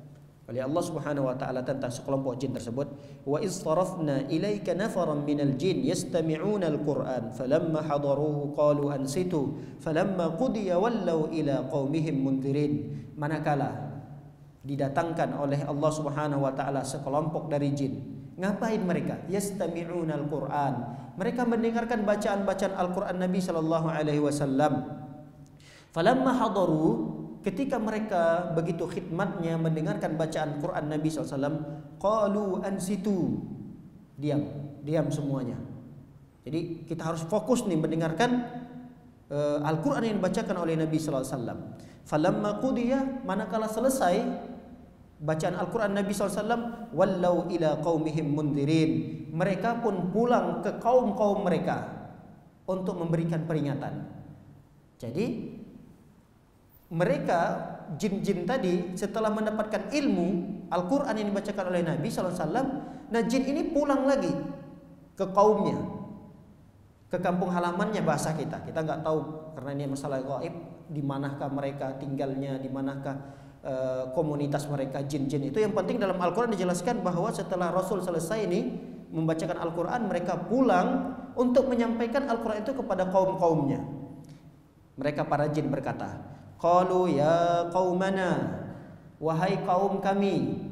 oleh Allah Subhanahu Wa Taala tentang sekelompok jin tersebut. Wa iz sarafna ilaika nafaran minal jin yastami'una al-Qur'an falamma hadaruhu qalu ansitu falamma qudiya wallaw ila qaumihim mundirin. Manakala didatangkan oleh Allah Subhanahu Wa Taala sekelompok dari jin, ngapain mereka? Yastami'una al-Qur'an. Mereka mendengarkan bacaan-bacaan Al-Quran Nabi Sallallahu Alaihi Wasallam. Falamma hadaru, ketika mereka begitu khidmatnya mendengarkan bacaan Quran Nabi SAW, qalu ansitu, diam semuanya. Jadi kita harus fokus nih mendengarkan Al-Quran yang dibacakan oleh Nabi SAW. Falamma qudiya, manakala selesai bacaan Al-Quran Nabi SAW, wallau ila qaumihim mundirin, mereka pun pulang ke kaum-kaum mereka untuk memberikan peringatan. Jadi mereka jin-jin tadi setelah mendapatkan ilmu Al-Quran yang dibacakan oleh Nabi SAW, nah jin ini pulang lagi ke kaumnya, ke kampung halamannya bahasa kita. Kita nggak tahu karena ini masalah gaib, di manakah mereka tinggalnya, di manakah komunitas mereka jin-jin itu. Yang penting dalam Al-Quran dijelaskan bahwa setelah Rasul selesai ini membacakan Al-Quran, mereka pulang untuk menyampaikan Al-Quran itu kepada kaum-kaumnya. Mereka para jin berkata, qalu ya qaumana, wahai kaum kami,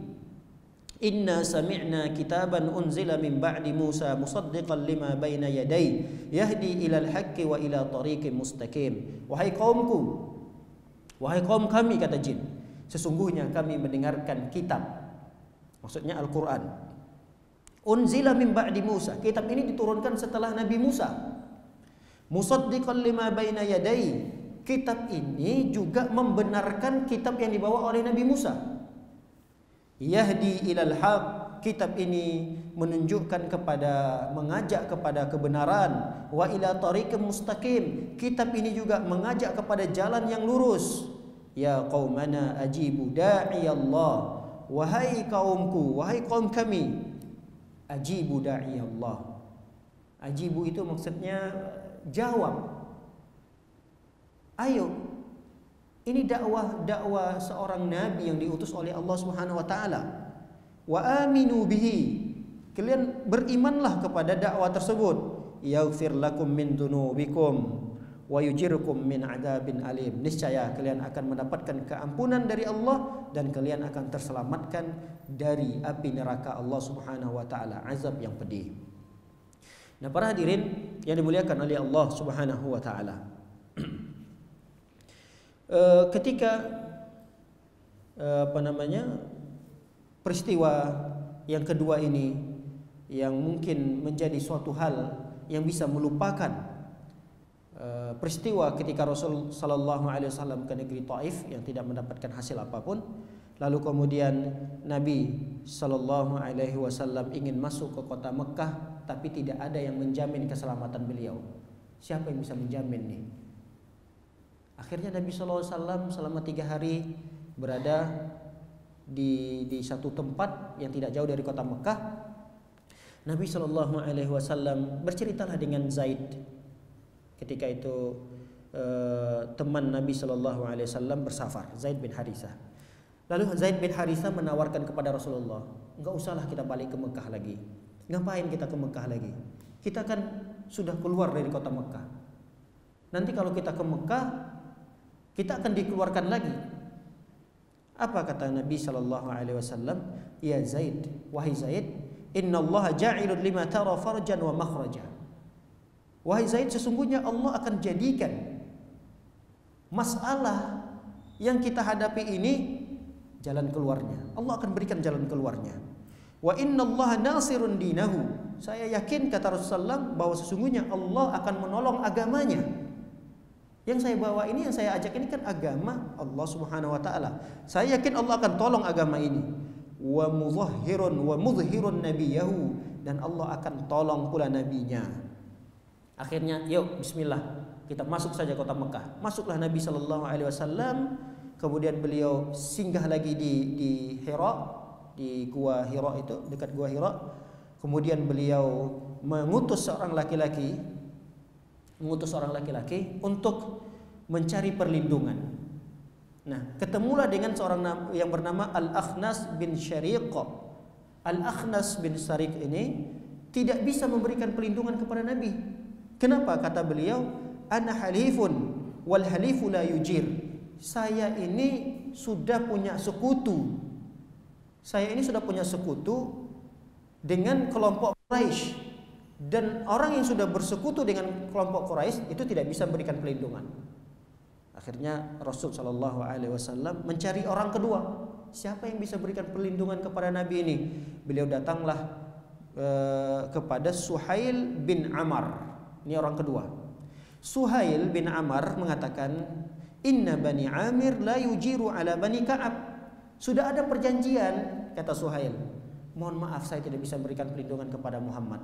inna sami'na kitaban unzila min ba'di Musa musaddiqan lima baina yadayhi yahdi ilal haqqi wa ila tariqin mustaqim. Wahai kaumku, wahai kaum kami, kata jin, sesungguhnya kami mendengarkan kitab, maksudnya Al-Quran, unzila min ba'di Musa, kitab ini diturunkan setelah Nabi Musa, musaddiqan lima baina yadayhi, kitab ini juga membenarkan kitab yang dibawa oleh Nabi Musa. Yahdi ilal haq, kitab ini menunjukkan kepada, mengajak kepada kebenaran. Wa ila tariqim mustaqim, kitab ini juga mengajak kepada jalan yang lurus. Ya qaumana ajibu da'i Allah, wahai kaumku, wahai kaum kami, ajibu da'i Allah. Ajibu itu maksudnya jawab. Ayo, ini dakwah seorang nabi yang diutus oleh Allah Subhanahu wa taala. Wa aminu bihi, kalian berimanlah kepada dakwah tersebut. Yaghfir lakum min dunubikum wa yujirkum min adzabin alim. Niscaya kalian akan mendapatkan keampunan dari Allah dan kalian akan terselamatkan dari api neraka Allah Subhanahu wa taala, azab yang pedih. Nah, para hadirin yang dimuliakan oleh Allah Subhanahu wa taala. Ketika peristiwa yang kedua ini yang mungkin menjadi suatu hal yang bisa melupakan peristiwa ketika Rasul sallallahu alaihi wasallam ke negeri Taif yang tidak mendapatkan hasil apapun, lalu kemudian Nabi sallallahu alaihi wasallam ingin masuk ke kota Mekah tapi tidak ada yang menjamin keselamatan beliau. Siapa yang bisa menjamin nih? Akhirnya Nabi sallallahu alaihi wasallam selama 3 hari berada di satu tempat yang tidak jauh dari kota Mekah. Nabi sallallahu alaihi wasallam berceritalah dengan Zaid. Ketika itu teman Nabi sallallahu alaihi wasallam bersafar, Zaid bin Harithah. Lalu Zaid bin Harithah menawarkan kepada Rasulullah, enggak usahlah kita balik ke Mekah lagi. Ngapain kita ke Mekah lagi? Kita kan sudah keluar dari kota Mekah. Nanti kalau kita ke Mekah, kita akan dikeluarkan lagi. Apa kata Nabi sallallahu alaihi wasallam? Ya Zaid, wahai Zaid, innallaha ja'ilun lima tara farjan wa makhraja. Wahai Zaid, sesungguhnya Allah akan jadikan masalah yang kita hadapi ini jalan keluarnya. Allah akan berikan jalan keluarnya. Wa innallaha nasirun dinahu. Saya yakin, kata Rasulullah, bahwa sesungguhnya Allah akan menolong agamanya. Yang saya bawa ini, yang saya ajak ini kan agama Allah Subhanahu wa taala. Saya yakin Allah akan tolong agama ini. Wa mudhhirun nabiyahu, dan Allah akan tolong pula nabinya. Akhirnya, yuk bismillah, kita masuk saja kota Mekah. Masuklah Nabi sallallahu alaihi wasallam. Kemudian beliau singgah lagi di Hira, di gua Hira itu, dekat gua Hira. Kemudian beliau mengutus seorang laki-laki untuk mencari perlindungan. Nah, ketemulah dengan seorang yang bernama Al-Akhnas bin Syariq. Al-Akhnas bin Syariq ini tidak bisa memberikan perlindungan kepada Nabi. Kenapa? Kata beliau, ana halifun wal halifu la yujir. Saya ini sudah punya sekutu. Saya ini sudah punya sekutu dengan kelompok Quraisy. Dan orang yang sudah bersekutu dengan kelompok Quraisy itu tidak bisa memberikan perlindungan. Akhirnya Rasul sallallahu alaihi wasallam mencari orang kedua. Siapa yang bisa berikan perlindungan kepada Nabi ini? Beliau datanglah kepada Suhail bin Amr. Ini orang kedua. Suhail bin Amr mengatakan, "Inna Bani Amir la yujiru ala Bani Ka'ab." Sudah ada perjanjian, kata Suhail. Mohon maaf, saya tidak bisa memberikan perlindungan kepada Muhammad.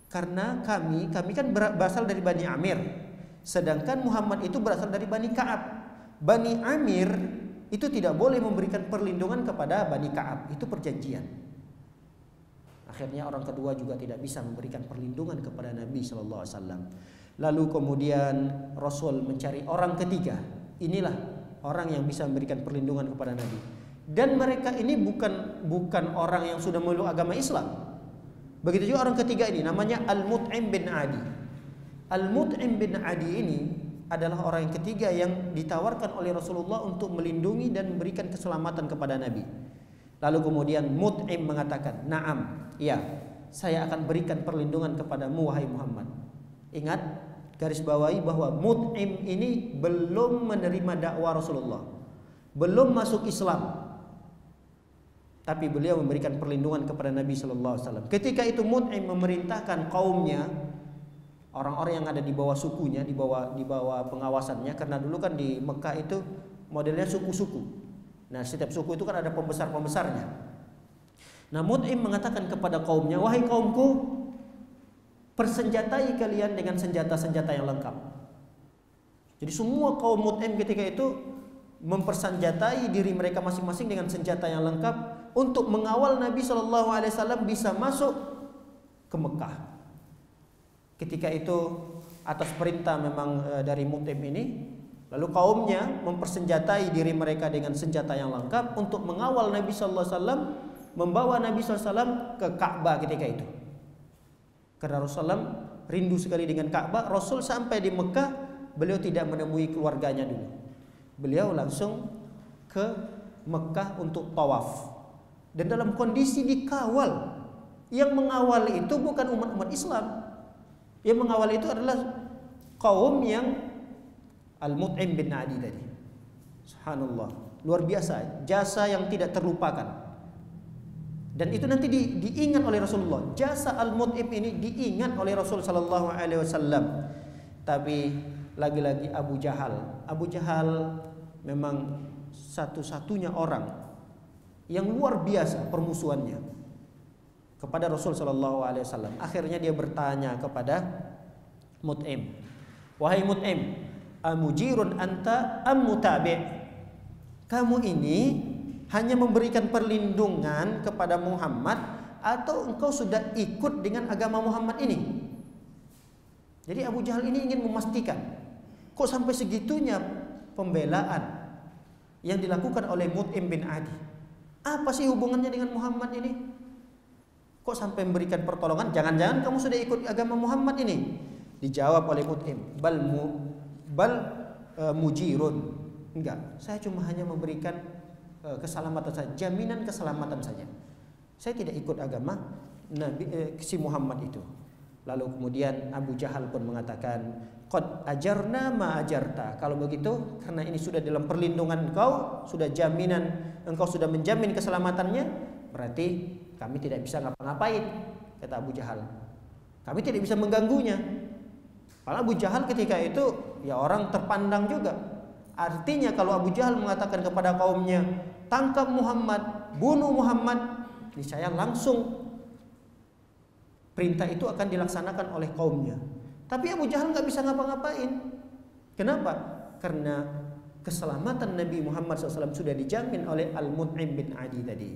Karena kami kan berasal dari Bani Amir, sedangkan Muhammad itu berasal dari Bani Ka'ab. Bani Amir itu tidak boleh memberikan perlindungan kepada Bani Ka'ab, itu perjanjian. Akhirnya orang kedua juga tidak bisa memberikan perlindungan kepada Nabi sallallahu alaihi wasallam. Lalu kemudian Rasul mencari orang ketiga. Inilah orang yang bisa memberikan perlindungan kepada Nabi. Dan mereka ini bukan orang yang sudah memeluk agama Islam. Begitu juga orang ketiga ini, namanya Al-Mut'im bin Adi. Al-Mut'im bin Adi ini adalah orang yang ketiga yang ditawarkan oleh Rasulullah untuk melindungi dan memberikan keselamatan kepada Nabi. Lalu kemudian Mut'im mengatakan, "Na'am, ya, saya akan berikan perlindungan kepadamu wahai Muhammad." Ingat, garis bawahi bahwa Mut'im ini belum menerima dakwah Rasulullah, belum masuk Islam. Tapi beliau memberikan perlindungan kepada Nabi sallallahu alaihi wasallam. Ketika itu Mut'im memerintahkan kaumnya, orang-orang yang ada di bawah sukunya, di bawah pengawasannya, karena dulu kan di Mekah itu modelnya suku-suku. Nah, setiap suku itu kan ada pembesar-pembesarnya. Nah, Mut'im mengatakan kepada kaumnya, wahai kaumku, persenjatai kalian dengan senjata-senjata yang lengkap. Jadi semua kaum Mut'im ketika itu mempersenjatai diri mereka masing-masing dengan senjata yang lengkap untuk mengawal Nabi SAW bisa masuk ke Mekah. Ketika itu atas perintah memang dari Mut'im ini, lalu kaumnya mempersenjatai diri mereka dengan senjata yang lengkap untuk mengawal Nabi SAW, membawa Nabi SAW ke Ka'bah ketika itu. Karena Rasulullah rindu sekali dengan Ka'bah. Rasul sampai di Mekah, beliau tidak menemui keluarganya dulu. Beliau langsung ke Mekah untuk tawaf. Dan dalam kondisi dikawal. Yang mengawal itu bukan umat-umat Islam. Yang mengawal itu adalah kaum yang Al-Mut'im bin Adi tadi. Subhanallah, luar biasa, jasa yang tidak terlupakan. Dan itu nanti diingat oleh Rasulullah. Jasa Al-Mut'im ini diingat oleh Rasul sallallahu alaihi wasallam. Tapi lagi-lagi Abu Jahal. Abu Jahal memang satu-satunya orang yang luar biasa permusuhannya kepada Rasul sallallahu alaihi wasallam. Akhirnya dia bertanya kepada Mut'im, wahai Mut'im, amujirun anta am mutabi'? Kamu ini hanya memberikan perlindungan kepada Muhammad atau engkau sudah ikut dengan agama Muhammad ini? Jadi Abu Jahal ini ingin memastikan, kok sampai segitunya pembelaan yang dilakukan oleh Mut'im bin Adi? Apa sih hubungannya dengan Muhammad ini? Kok sampai memberikan pertolongan? Jangan-jangan kamu sudah ikut agama Muhammad ini? Dijawab oleh Mut'im, bal mujirun. Enggak, saya cuma hanya memberikan keselamatan saja, jaminan keselamatan saja. Saya tidak ikut agama Nabi si Muhammad itu. Lalu kemudian Abu Jahal pun mengatakan, qad ajarna ma ajarta. Kalau begitu, karena ini sudah dalam perlindungan engkau, sudah jaminan engkau sudah menjamin keselamatannya, berarti kami tidak bisa ngapa-ngapain, kata Abu Jahal. Kami tidak bisa mengganggunya. Kalau Abu Jahal ketika itu ya orang terpandang juga. Artinya kalau Abu Jahal mengatakan kepada kaumnya, tangkap Muhammad, bunuh Muhammad, niscaya langsung perintah itu akan dilaksanakan oleh kaumnya. Tapi Abu Jahal nggak bisa ngapa-ngapain. Kenapa? Karena keselamatan Nabi Muhammad SAW sudah dijamin oleh Al-Mut'im bin Adi tadi.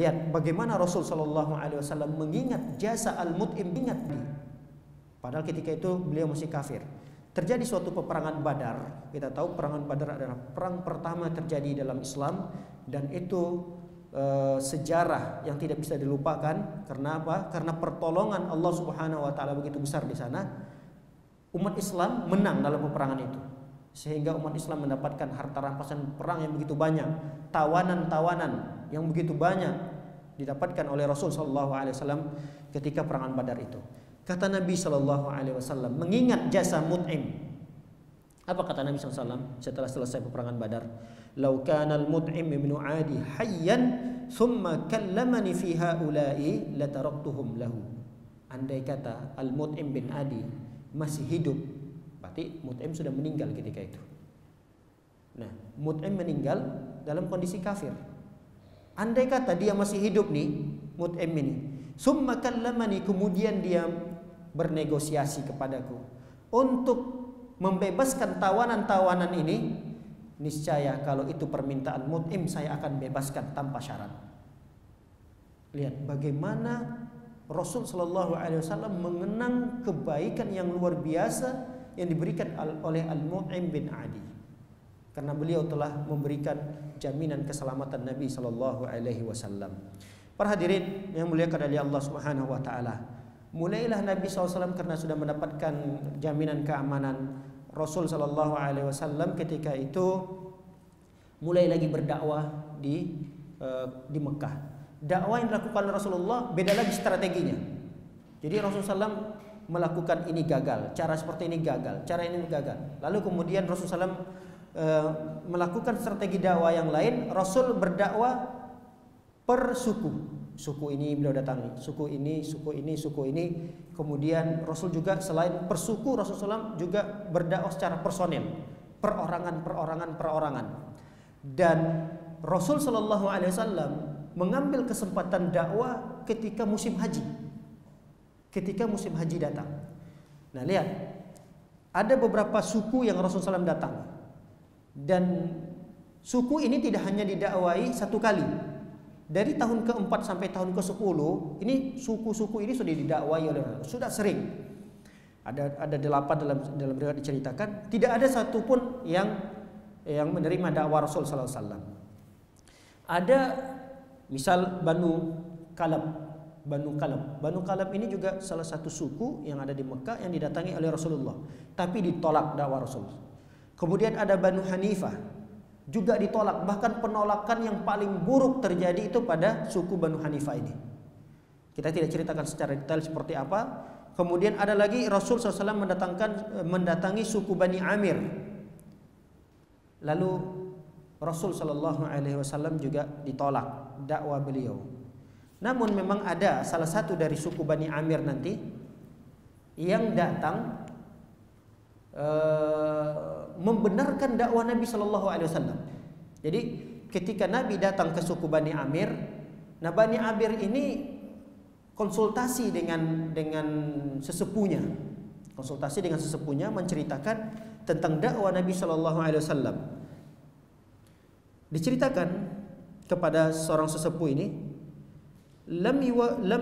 Lihat bagaimana Rasul SAW mengingat jasa Al-Mut'im bin Adi. Padahal ketika itu beliau masih kafir. Terjadi suatu peperangan Badar. Kita tahu peperangan Badar adalah perang pertama terjadi dalam Islam, dan itu sejarah yang tidak bisa dilupakan. Karena apa? Karena pertolongan Allah Subhanahu wa taala begitu besar di sana. Umat Islam menang dalam peperangan itu. Sehingga umat Islam mendapatkan harta rampasan perang yang begitu banyak, tawanan-tawanan yang begitu banyak didapatkan oleh Rasul sallallahu alaihi wasallam ketika peperangan Badar itu. Kata Nabi SAW mengingat jasa Mut'im. Apa kata Nabi SAW setelah selesai peperangan Badar? Lau kana al-Mut'im ibn Adi hayyan thumma kallamani fi haula'i lataraktuhum lahu. Andai kata Al-Mut'im bin Adi masih hidup, berarti Mut'im sudah meninggal ketika itu. Nah, Mut'im meninggal dalam kondisi kafir. Andai kata dia masih hidup nih, Mut'im ini, summa kallamani, kemudian dia bernegosiasi kepadaku untuk membebaskan tawanan-tawanan ini, niscaya kalau itu permintaan Mut'im saya akan bebaskan tanpa syarat. Lihat bagaimana Rasul sallallahu alaihi wasallam mengenang kebaikan yang luar biasa yang diberikan oleh Al-Mut'im bin Adi, karena beliau telah memberikan jaminan keselamatan Nabi sallallahu alaihi wasallam. Para hadirin yang muliakan oleh Allah Subhanahu wa taala, mulailah Nabi SAW karena sudah mendapatkan jaminan keamanan. Rasul sallallahu alaihi wasallam ketika itu mulai lagi berdakwah di Mekah. Dakwah yang dilakukan oleh Rasulullah beda lagi strateginya. Jadi Rasulullah SAW melakukan ini gagal, cara seperti ini gagal, cara ini gagal. Lalu kemudian Rasulullah SAW melakukan strategi dakwah yang lain. Rasul berdakwah per suku. Suku ini beliau datangi, suku ini, suku ini, suku ini. Kemudian Rasul juga selain per suku, Rasulullah SAW juga berdakwah secara personil, perorangan. Dan Rasul sallallahu alaihi wasallam mengambil kesempatan dakwah ketika musim haji. Ketika musim haji datang. Nah, lihat. Ada beberapa suku yang Rasulullah SAW datang. Dan suku ini tidak hanya didakwai satu kali. Dari tahun ke-4 sampai tahun ke-10, ini suku-suku ini sudah didakwai oleh Rasulullah, sudah sering. Ada 8 dalam riwayat diceritakan, tidak ada satupun yang menerima dakwah Rasul sallallahu alaihi wasallam. Ada misal Banu Kalab ini juga salah satu suku yang ada di Mekah yang didatangi oleh Rasulullah, tapi ditolak dakwah Rasul. Kemudian ada Banu Hanifah, juga ditolak, bahkan penolakan yang paling buruk terjadi itu pada suku Banu Hanifah ini. Kita tidak ceritakan secara detail seperti apa. Kemudian ada lagi Rasul SAW mendatangi suku Bani Amir. Lalu Rasul SAW juga ditolak dakwah beliau. Namun memang ada salah satu dari suku Bani Amir nanti yang datang membenarkan dakwah Nabi SAW. Jadi ketika Nabi datang ke suku Bani Amir, nah Bani Amir ini konsultasi dengan sesepunya. Konsultasi dengan sesepunya menceritakan tentang dakwah Nabi SAW. Diceritakan kepada seorang sesepuh ini, lam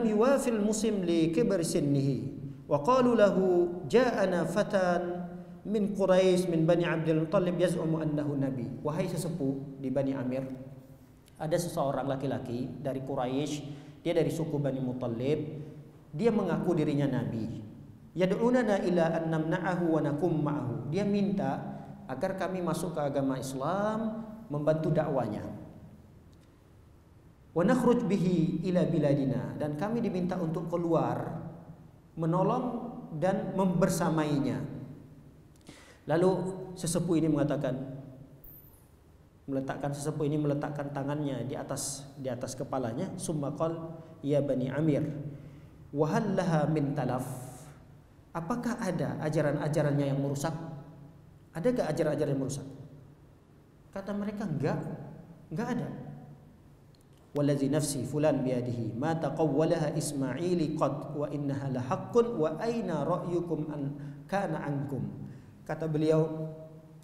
yuwafil muslim li kibar sinnihi wa qalu lahu ja'ana fatan min Quraisy min Bani Abdul Muttalib yaz'umu annahu nabi. Wahai sesepuh di Bani Amir, ada seseorang laki-laki dari Quraisy, dia dari suku Bani Muttalib, dia mengaku dirinya nabi. Yad'unana ila an namna'ahu wa nakum ma'ahu. Dia minta agar kami masuk ke agama Islam, membantu dakwanya. Wa nakhruj bihi ila biladina, dan kami diminta untuk keluar menolong dan membersamainya. Lalu sesepuh ini meletakkan tangannya di atas kepalanya, summa qala ya Bani Amir wa hal laha min talaf. Apakah ada ajaran-ajarannya yang merusak? Adakah ajaran-ajaran yang merusak? Kata mereka enggak ada. Wallazi nafsi fulan biyadihi ma taqawwalaha Ismaili qad wa innaha la haqqun wa aina ra'yukum an kana ankum. Kata beliau,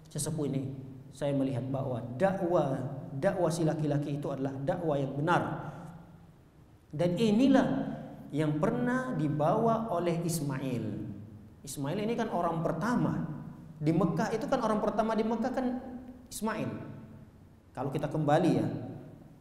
sesepuh ini, saya melihat bahwa dakwah si laki-laki itu adalah dakwah yang benar. Dan inilah yang pernah dibawa oleh Ismail. Ismail ini kan orang pertama di Mekah, itu kan orang pertama di Mekah kan Ismail. Kalau kita kembali ya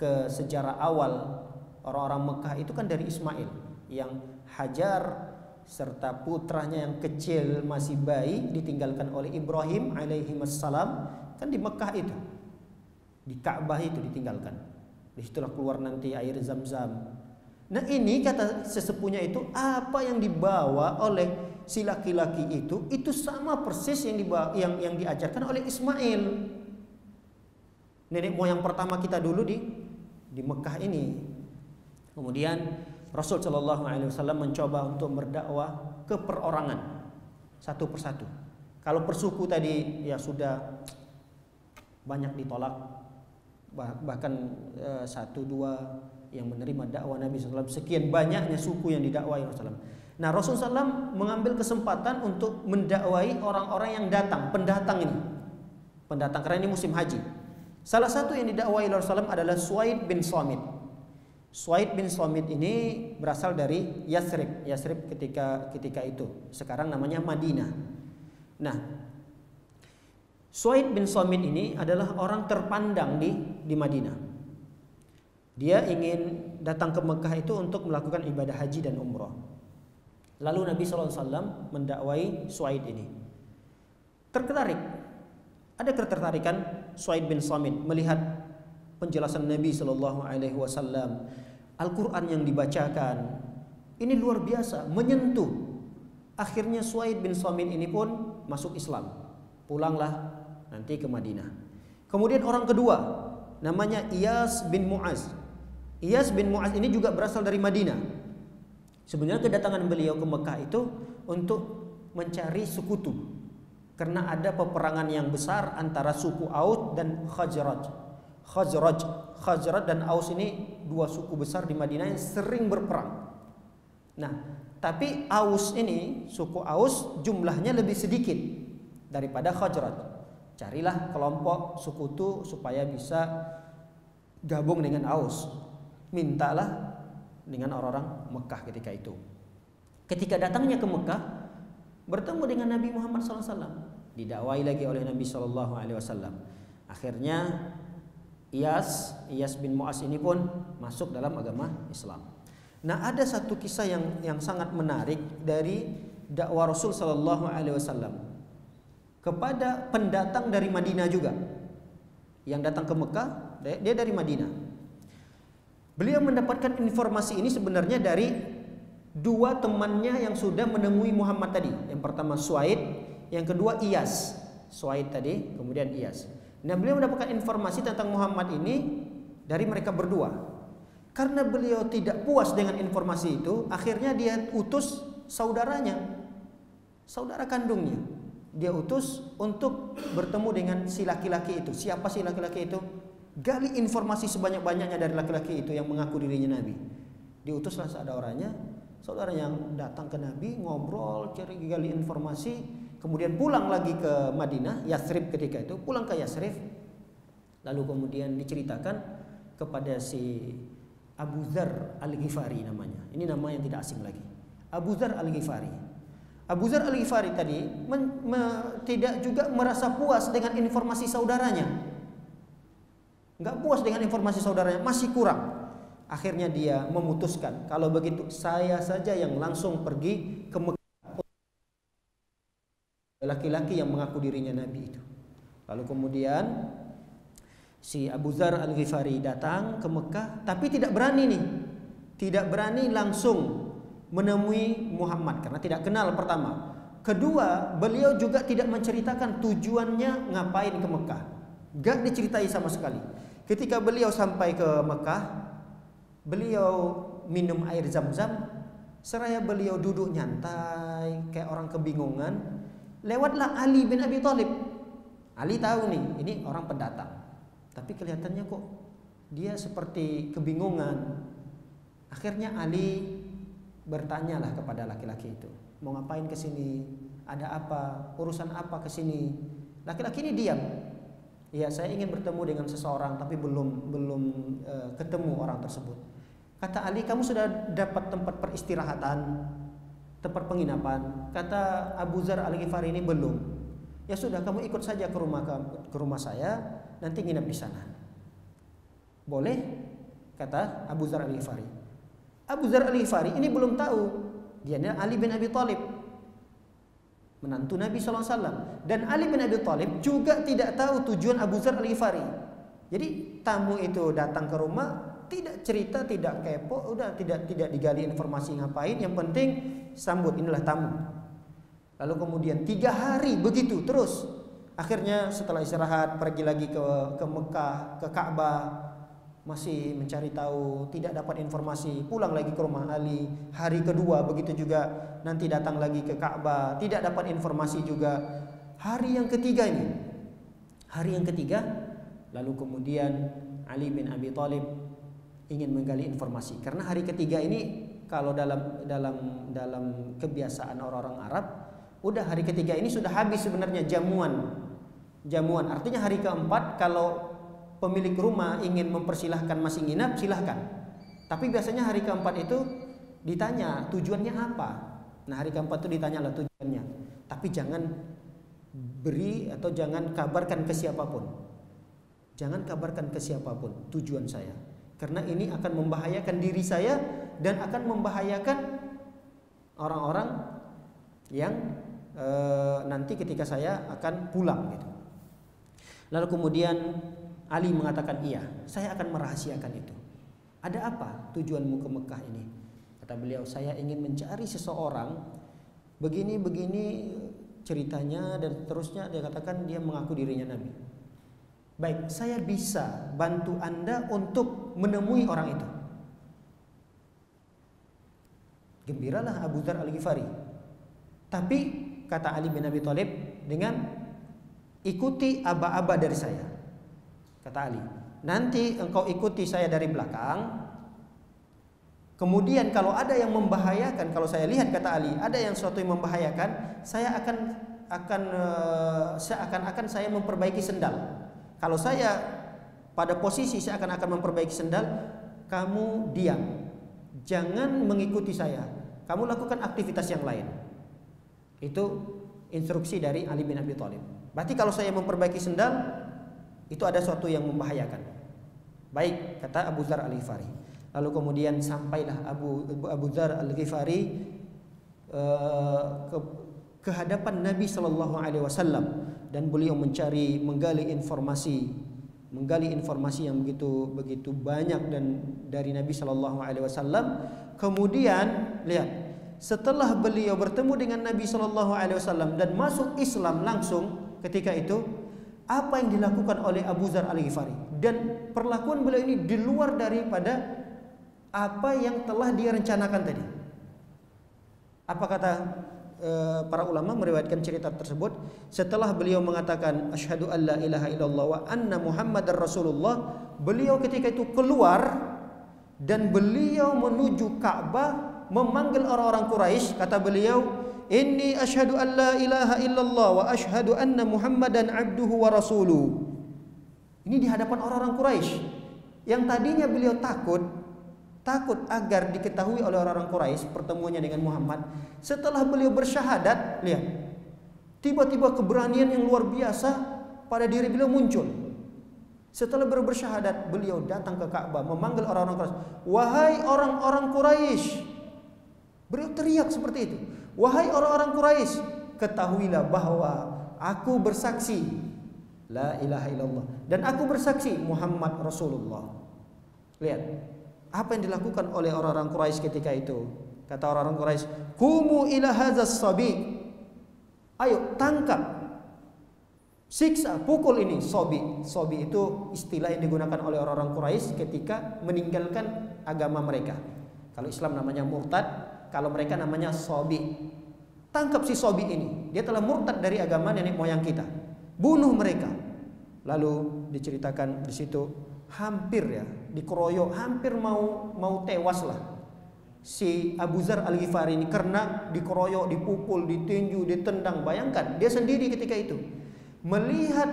ke sejarah awal orang-orang Mekah itu kan dari Ismail, yang Hajar serta putranya yang kecil masih bayi ditinggalkan oleh Ibrahim alaihi wassalam kan di Mekah itu, di Ka'bah itu ditinggalkan. Disitulah keluar nanti air Zam-Zam. Nah ini kata sesepuhnya itu, apa yang dibawa oleh si laki-laki itu sama persis yang diajarkan oleh Ismail, nenek moyang pertama kita dulu di Mekah ini. Kemudian Rasul Shallallahu Alaihi Wasallam mencoba untuk berdakwah ke perorangan satu persatu. Kalau persuku tadi ya sudah banyak ditolak, bahkan 1-2 yang menerima dakwah Nabi SAW. Sekian banyaknya suku yang didakwai Rasulullah. Nah Rasulullah SAW mengambil kesempatan untuk mendakwai orang-orang yang datang, pendatang karena ini musim haji. Salah satu yang didakwai Rasulullah SAW adalah Suaid bin Samit. Suaid bin Samit ini berasal dari Yathrib ketika itu. Sekarang namanya Madinah. Nah, Suaid bin Samit ini adalah orang terpandang di Madinah. Dia ingin datang ke Mekah itu untuk melakukan ibadah haji dan umrah. Lalu Nabi SAW mendakwai Suaid ini. Ada ketertarikan Suaid bin Samit melihat penjelasan Nabi SAW, Al-Quran yang dibacakan, ini luar biasa, menyentuh. Akhirnya Suaid bin Samit ini pun masuk Islam. Pulanglah nanti ke Madinah. Kemudian orang kedua namanya Iyas bin Mu'az. Iyas bin Mu'az ini juga berasal dari Madinah. Sebenarnya kedatangan beliau ke Mekah itu untuk mencari sekutu, karena ada peperangan yang besar antara suku Aus dan Khazraj. Khazraj dan Aus ini dua suku besar di Madinah yang sering berperang. Nah, tapi Aus ini, suku Aus jumlahnya lebih sedikit daripada Khazraj. Carilah kelompok sekutu supaya bisa gabung dengan Aus. Mintalah dengan orang-orang Mekah ketika itu. Ketika datangnya ke Mekah, bertemu dengan Nabi Muhammad SAW, didakwai lagi oleh Nabi SAW. Akhirnya Iyas bin Mu'az ini pun masuk dalam agama Islam. Nah, ada satu kisah yang sangat menarik dari dakwah Rasul SAW kepada pendatang dari Madinah juga. Yang datang ke Mekah, dia dari Madinah. Beliau mendapatkan informasi ini sebenarnya dari dua temannya yang sudah menemui Muhammad tadi. Yang pertama Suaid, yang kedua Iyas. Suaid tadi, kemudian Iyas. Nah, beliau mendapatkan informasi tentang Muhammad ini dari mereka berdua. Karena beliau tidak puas dengan informasi itu, akhirnya dia utus saudaranya, saudara kandungnya. Dia utus untuk bertemu dengan si laki-laki itu. Siapa si laki-laki itu? Gali informasi sebanyak-banyaknya dari laki-laki itu yang mengaku dirinya Nabi. Diutuslah saudaranya yang datang ke Nabi, ngobrol, cari gali informasi. Kemudian pulang lagi ke Madinah, Yathrib ketika itu, pulang ke Yathrib. Lalu kemudian diceritakan kepada si Abu Dzar Al-Ghifari namanya. Ini nama yang tidak asing lagi. Abu Dzar Al-Ghifari. Abu Dzar Al-Ghifari tadi tidak juga merasa puas dengan informasi saudaranya. Enggak puas dengan informasi saudaranya, masih kurang. Akhirnya dia memutuskan, kalau begitu saya saja yang langsung pergi ke Mekah. Laki-laki yang mengaku dirinya Nabi itu. Lalu kemudian si Abu Dzar Al-Ghifari datang ke Mekah, tapi tidak berani nih. Tidak berani langsung menemui Muhammad karena tidak kenal pertama. Kedua, beliau juga tidak menceritakan tujuannya ngapain ke Mekah. Gak diceritai sama sekali. Ketika beliau sampai ke Mekah, beliau minum air Zam-Zam, seraya beliau duduk nyantai kayak orang kebingungan. Lewatlah Ali bin Abi Thalib. Ali tahu nih, ini orang pendatang. Tapi kelihatannya kok dia seperti kebingungan. Akhirnya Ali bertanyalah kepada laki-laki itu, mau ngapain ke sini? Ada apa? Urusan apa ke sini? Laki-laki ini diam. Ya, saya ingin bertemu dengan seseorang tapi belum ketemu orang tersebut. Kata Ali, kamu sudah dapat tempat peristirahatan, tempat penginapan? Kata Abu Dzar Al-Ghifari ini belum. Ya sudah, kamu ikut saja ke rumah saya, nanti nginap di sana. Boleh? Kata Abu Dzar Al-Ghifari. Abu Dzar Al-Ghifari ini belum tahu dia Ali bin Abi Thalib, menantu Nabi SAW. Dan Ali bin Abi Thalib juga tidak tahu tujuan Abu Dzar Al-Ghifari. Jadi tamu itu datang ke rumah, tidak cerita, tidak kepo, udah tidak digali informasi ngapain. Yang penting sambut, inilah tamu. Lalu kemudian 3 hari begitu terus. Akhirnya setelah istirahat pergi lagi ke Mekah, ke Ka'bah, masih mencari tahu, tidak dapat informasi. Pulang lagi ke rumah Ali. Hari kedua begitu juga, nanti datang lagi ke Ka'bah, tidak dapat informasi juga. Hari yang ketiga ini, lalu kemudian Ali bin Abi Thalib ingin menggali informasi. Karena hari ketiga ini kalau dalam kebiasaan orang-orang Arab, udah hari ketiga ini sudah habis sebenarnya jamuan. Artinya hari keempat kalau pemilik rumah ingin mempersilahkan masih nginap, silahkan. Tapi biasanya hari keempat itu ditanya tujuannya apa. Nah, hari keempat itu ditanyalah tujuannya. Tapi jangan beri atau jangan kabarkan ke siapapun. Jangan kabarkan ke siapapun tujuan saya. Karena ini akan membahayakan diri saya dan akan membahayakan orang-orang yang nanti ketika saya akan pulang gitu. Lalu kemudian Ali mengatakan, iya, saya akan merahasiakan itu. Ada apa tujuanmu ke Mekah ini? Kata beliau, saya ingin mencari seseorang, begini-begini ceritanya dan seterusnya. Dia katakan dia mengaku dirinya Nabi. Baik, saya bisa bantu Anda untuk menemui orang itu. Gembiralah Abu Dzar Al-Ghifari. Tapi kata Ali bin Abi Thalib, dengan ikuti aba-aba dari saya. Kata Ali, nanti engkau ikuti saya dari belakang. Kemudian kalau ada yang membahayakan, kalau saya lihat kata Ali, ada yang suatu yang membahayakan, saya akan saya memperbaiki sendal. Kalau saya pada posisi saya akan memperbaiki sendal, kamu diam. Jangan mengikuti saya. Kamu lakukan aktivitas yang lain. Itu instruksi dari Ali bin Abi Thalib. Berarti kalau saya memperbaiki sendal, itu ada sesuatu yang membahayakan. Baik, kata Abu Dzar Al-Ghifari. Lalu kemudian sampailah Abu Dzar Al-Ghifari ke hadapan Nabi Sallallahu Alaihi Wasallam, dan beliau menggali informasi yang begitu banyak dan dari Nabi Sallallahu Alaihi Wasallam. Kemudian lihat, setelah beliau bertemu dengan Nabi Sallallahu Alaihi Wasallam dan masuk Islam langsung ketika itu, apa yang dilakukan oleh Abu Dzar Al-Ghifari, dan perlakuan beliau ini di luar daripada apa yang telah dia rencanakan tadi. Apa kata para ulama meriwayatkan cerita tersebut? Setelah beliau mengatakan asyhadu alla ilaha illallah wa anna muhammadar rasulullah, beliau ketika itu keluar dan beliau menuju Ka'bah memanggil orang-orang Quraisy. Kata beliau, inni asyhadu alla ilaha illallah wa asyhadu anna muhammadan abduhu wa rasuluh. Ini di hadapan orang-orang Quraisy yang tadinya beliau takut agar diketahui oleh orang-orang Quraisy pertemuannya dengan Muhammad. Setelah beliau bersyahadat, lihat, tiba-tiba keberanian yang luar biasa pada diri beliau muncul. Setelah bersyahadat, beliau datang ke Ka'bah memanggil orang-orang Quraisy. Wahai orang-orang Quraisy. Beliau teriak seperti itu. Wahai orang-orang Quraisy, ketahuilah bahwa aku bersaksi la ilaha illallah dan aku bersaksi Muhammad Rasulullah. Lihat apa yang dilakukan oleh orang-orang Quraisy ketika itu. Kata orang-orang Quraisy, "Qumu ila hadzas sabi." Ayo tangkap, siksa, pukul ini sobi. Sobi itu istilah yang digunakan oleh orang-orang Quraisy ketika meninggalkan agama mereka. Kalau Islam namanya murtad, kalau mereka namanya sobi. Tangkap si sobi ini, dia telah murtad dari agama nenek moyang kita. Bunuh mereka. Lalu diceritakan di situ, hampir ya dikeroyok, hampir mau tewas lah si Abu Dzar Al-Ghifari ini karena dikeroyok, dipukul, ditinju, ditendang. Bayangkan dia sendiri ketika itu melihat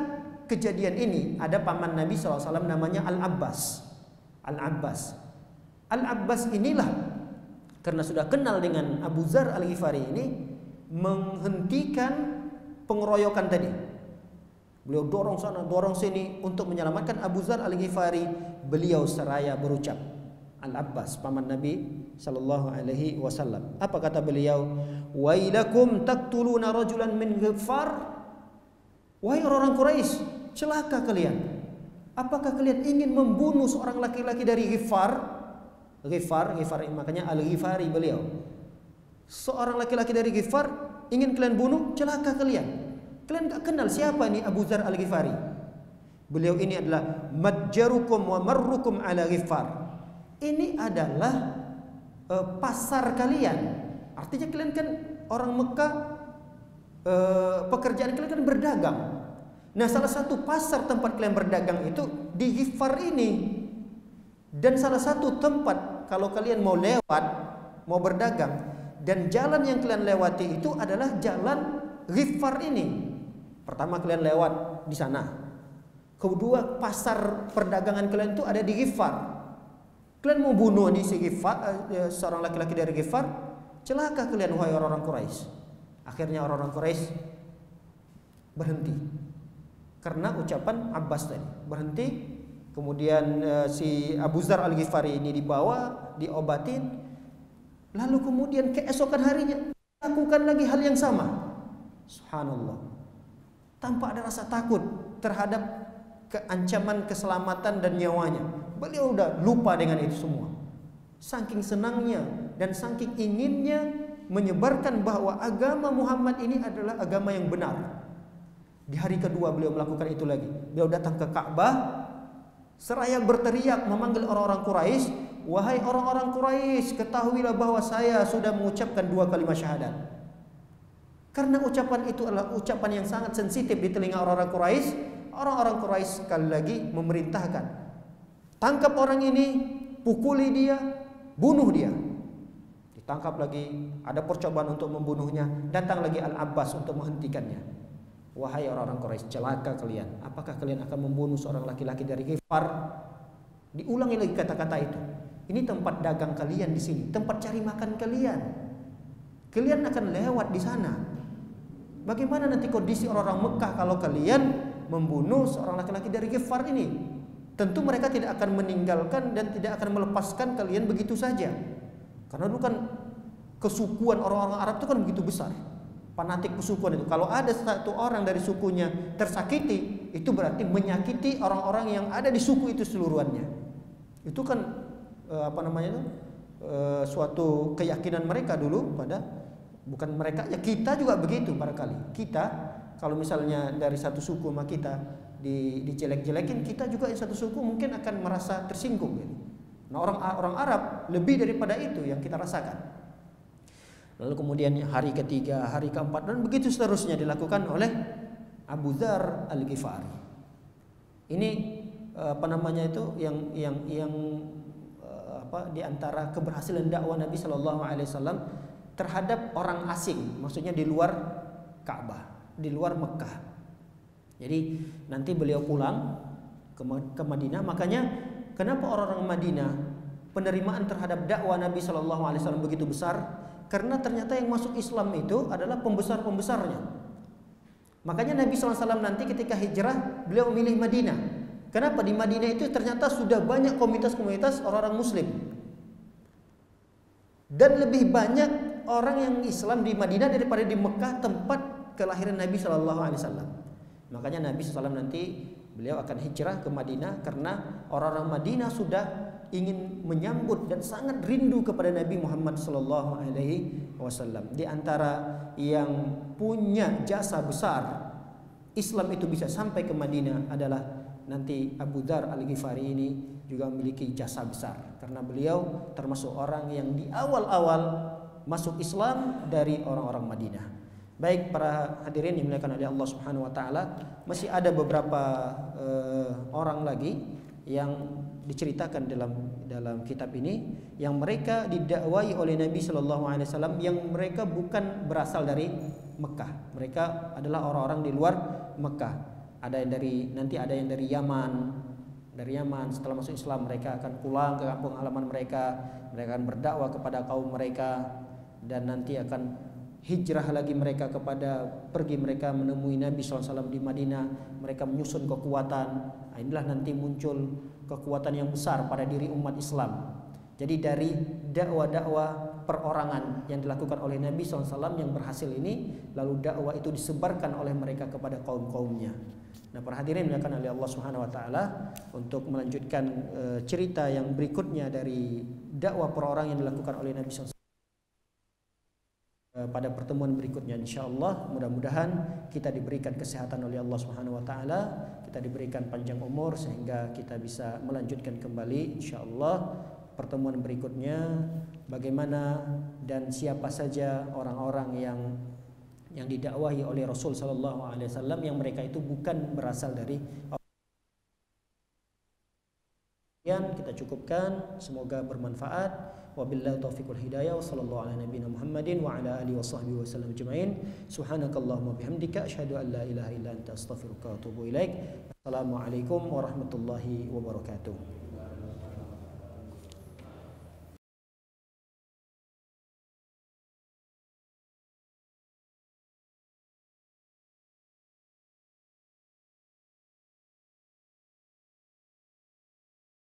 kejadian ini. Ada paman Nabi SAW namanya Al-Abbas. Al-Abbas inilah karena sudah kenal dengan Abu Dzar Al-Ghifari ini menghentikan pengeroyokan tadi. Beliau dorong sana, dorong sini untuk menyelamatkan Abu Dzar Al-Ghifari. Beliau seraya berucap, Al-Abbas, paman Nabi sallallahu alaihi wasallam. Apa kata beliau? Wailakum taqtuluna rajulan min Ghifar. Wahai orang Quraisy, celaka kalian. Apakah kalian ingin membunuh seorang laki-laki dari Ghifar? Ghifar makanya Al-Ghifari beliau. Seorang laki-laki dari Ghifar ingin kalian bunuh, celaka kalian. Kalian gak kenal siapa ini Abu Dzar Al-Ghifari. Beliau ini adalah matjarukum wa marrukum ala Ghifar. Ini adalah pasar kalian. Artinya kalian kan orang Mekah, pekerjaan kalian kan berdagang. Nah, salah satu pasar tempat kalian berdagang itu di Ghifar ini. Dan salah satu tempat kalau kalian mau lewat, mau berdagang, dan jalan yang kalian lewati itu adalah jalan Ghifar ini. Pertama kalian lewat di sana. Kedua, pasar perdagangan kalian itu ada di Ghifar. Kalian mau bunuh nih si Ghifar, seorang laki-laki dari Ghifar, celaka kalian wahai orang-orang Quraisy. Akhirnya orang-orang Quraisy berhenti karena ucapan Abbas tadi. Berhenti. Kemudian si Abu Dzar Al-Ghifari ini dibawa, diobatin. Lalu kemudian keesokan harinya lakukan lagi hal yang sama. Subhanallah. Tanpa ada rasa takut terhadap keancaman keselamatan dan nyawanya. Beliau udah lupa dengan itu semua. Saking senangnya dan saking inginnya menyebarkan bahwa agama Muhammad ini adalah agama yang benar. Di hari kedua beliau melakukan itu lagi. Beliau datang ke Ka'bah seraya berteriak memanggil orang-orang Quraisy, "Wahai orang-orang Quraisy, ketahuilah bahwa saya sudah mengucapkan 2 kalimat syahadat." Karena ucapan itu adalah ucapan yang sangat sensitif di telinga orang-orang Quraisy. Orang-orang Quraisy sekali lagi memerintahkan Tangkap orang ini, pukuli dia, bunuh dia. Ditangkap lagi, ada percobaan untuk membunuhnya, datang lagi Al-Abbas untuk menghentikannya. Wahai orang-orang Quraisy, celaka kalian. Apakah kalian akan membunuh seorang laki-laki dari Ghifar? Diulangi lagi kata-kata itu. Ini tempat dagang kalian di sini, tempat cari makan kalian. Kalian akan lewat di sana. Bagaimana nanti kondisi orang-orang Mekah kalau kalian membunuh seorang laki-laki dari Ghifar ini? Tentu mereka tidak akan meninggalkan dan tidak akan melepaskan kalian begitu saja. Karena dulu kan kesukuan orang-orang Arab itu kan begitu besar. Fanatik kesukuan itu. Kalau ada satu orang dari sukunya tersakiti, itu berarti menyakiti orang-orang yang ada di suku itu seluruhannya. Itu kan suatu keyakinan mereka dulu pada, bukan mereka, ya kita juga begitu barangkali. Kita kalau misalnya dari satu suku sama kita dijelek-jelekin, kita juga yang satu suku mungkin akan merasa tersinggung gitu. Nah, orang Arab lebih daripada itu yang kita rasakan. Lalu kemudian hari ketiga, hari keempat, dan begitu seterusnya dilakukan oleh Abu Dzar Al-Ghifari. Ini di antara keberhasilan dakwah Nabi Shallallahu Alaihi Wasallam terhadap orang asing, maksudnya di luar Ka'bah, di luar Mekah. Jadi nanti beliau pulang ke Madinah. Makanya kenapa orang-orang Madinah penerimaan terhadap dakwah Nabi Shallallahu Alaihi Wasallam begitu besar? Karena ternyata yang masuk Islam itu adalah pembesar-pembesarnya. Makanya Nabi SAW nanti ketika hijrah beliau memilih Madinah. Kenapa? Di Madinah itu ternyata sudah banyak komunitas-komunitas orang-orang Muslim. Dan lebih banyak orang yang Islam di Madinah daripada di Mekah, tempat kelahiran Nabi SAW. Makanya Nabi SAW nanti beliau akan hijrah ke Madinah karena orang-orang Madinah sudah ingin menyambut dan sangat rindu kepada Nabi Muhammad SAW. Di antara yang punya jasa besar Islam itu bisa sampai ke Madinah adalah nanti Abu Dzar Al-Ghifari ini juga memiliki jasa besar karena beliau termasuk orang yang di awal-awal masuk Islam dari orang-orang Madinah. Baik para hadirin dimuliakan oleh Allah Subhanahu wa taala, masih ada beberapa orang lagi yang diceritakan dalam kitab ini yang mereka didakwai oleh Nabi Shallallahu Alaihi Wasallam yang mereka bukan berasal dari Mekah. Mereka adalah orang-orang di luar Mekah. Ada yang dari Yaman. Dari Yaman setelah masuk Islam mereka akan pulang ke kampung halaman mereka. Mereka akan berdakwah kepada kaum mereka dan nanti akan hijrah lagi mereka pergi mereka menemui Nabi SAW di Madinah. Mereka menyusun kekuatan. Nah, inilah nanti muncul kekuatan yang besar pada diri umat Islam. Jadi dari dakwah-dakwah perorangan yang dilakukan oleh Nabi SAW yang berhasil ini, lalu dakwah itu disebarkan oleh mereka kepada kaum-kaumnya. Nah, para hadirin dimuliakan oleh Allah Subhanahu wa taala, untuk melanjutkan cerita yang berikutnya dari dakwah perorangan yang dilakukan oleh Nabi SAW pada pertemuan berikutnya insyaallah. Mudah-mudahan kita diberikan kesehatan oleh Allah Subhanahu wa taala, kita diberikan panjang umur sehingga kita bisa melanjutkan kembali insyaallah pertemuan berikutnya, bagaimana dan siapa saja orang-orang yang didakwahi oleh Rasul sallallahu alaihi wasallam yang mereka itu bukan berasal dari. Kita cukupkan, semoga bermanfaat. Wabillahi taufiqul hidayah wa sallallahu ala nabiyina Muhammadin wa ala alihi washabbihi wasallam ajmain. Subhanakallahumma bihamdika asyhadu an la ilaha illa anta astaghfiruka wa atubu ilaik. Assalamualaikum warahmatullahi wabarakatuh.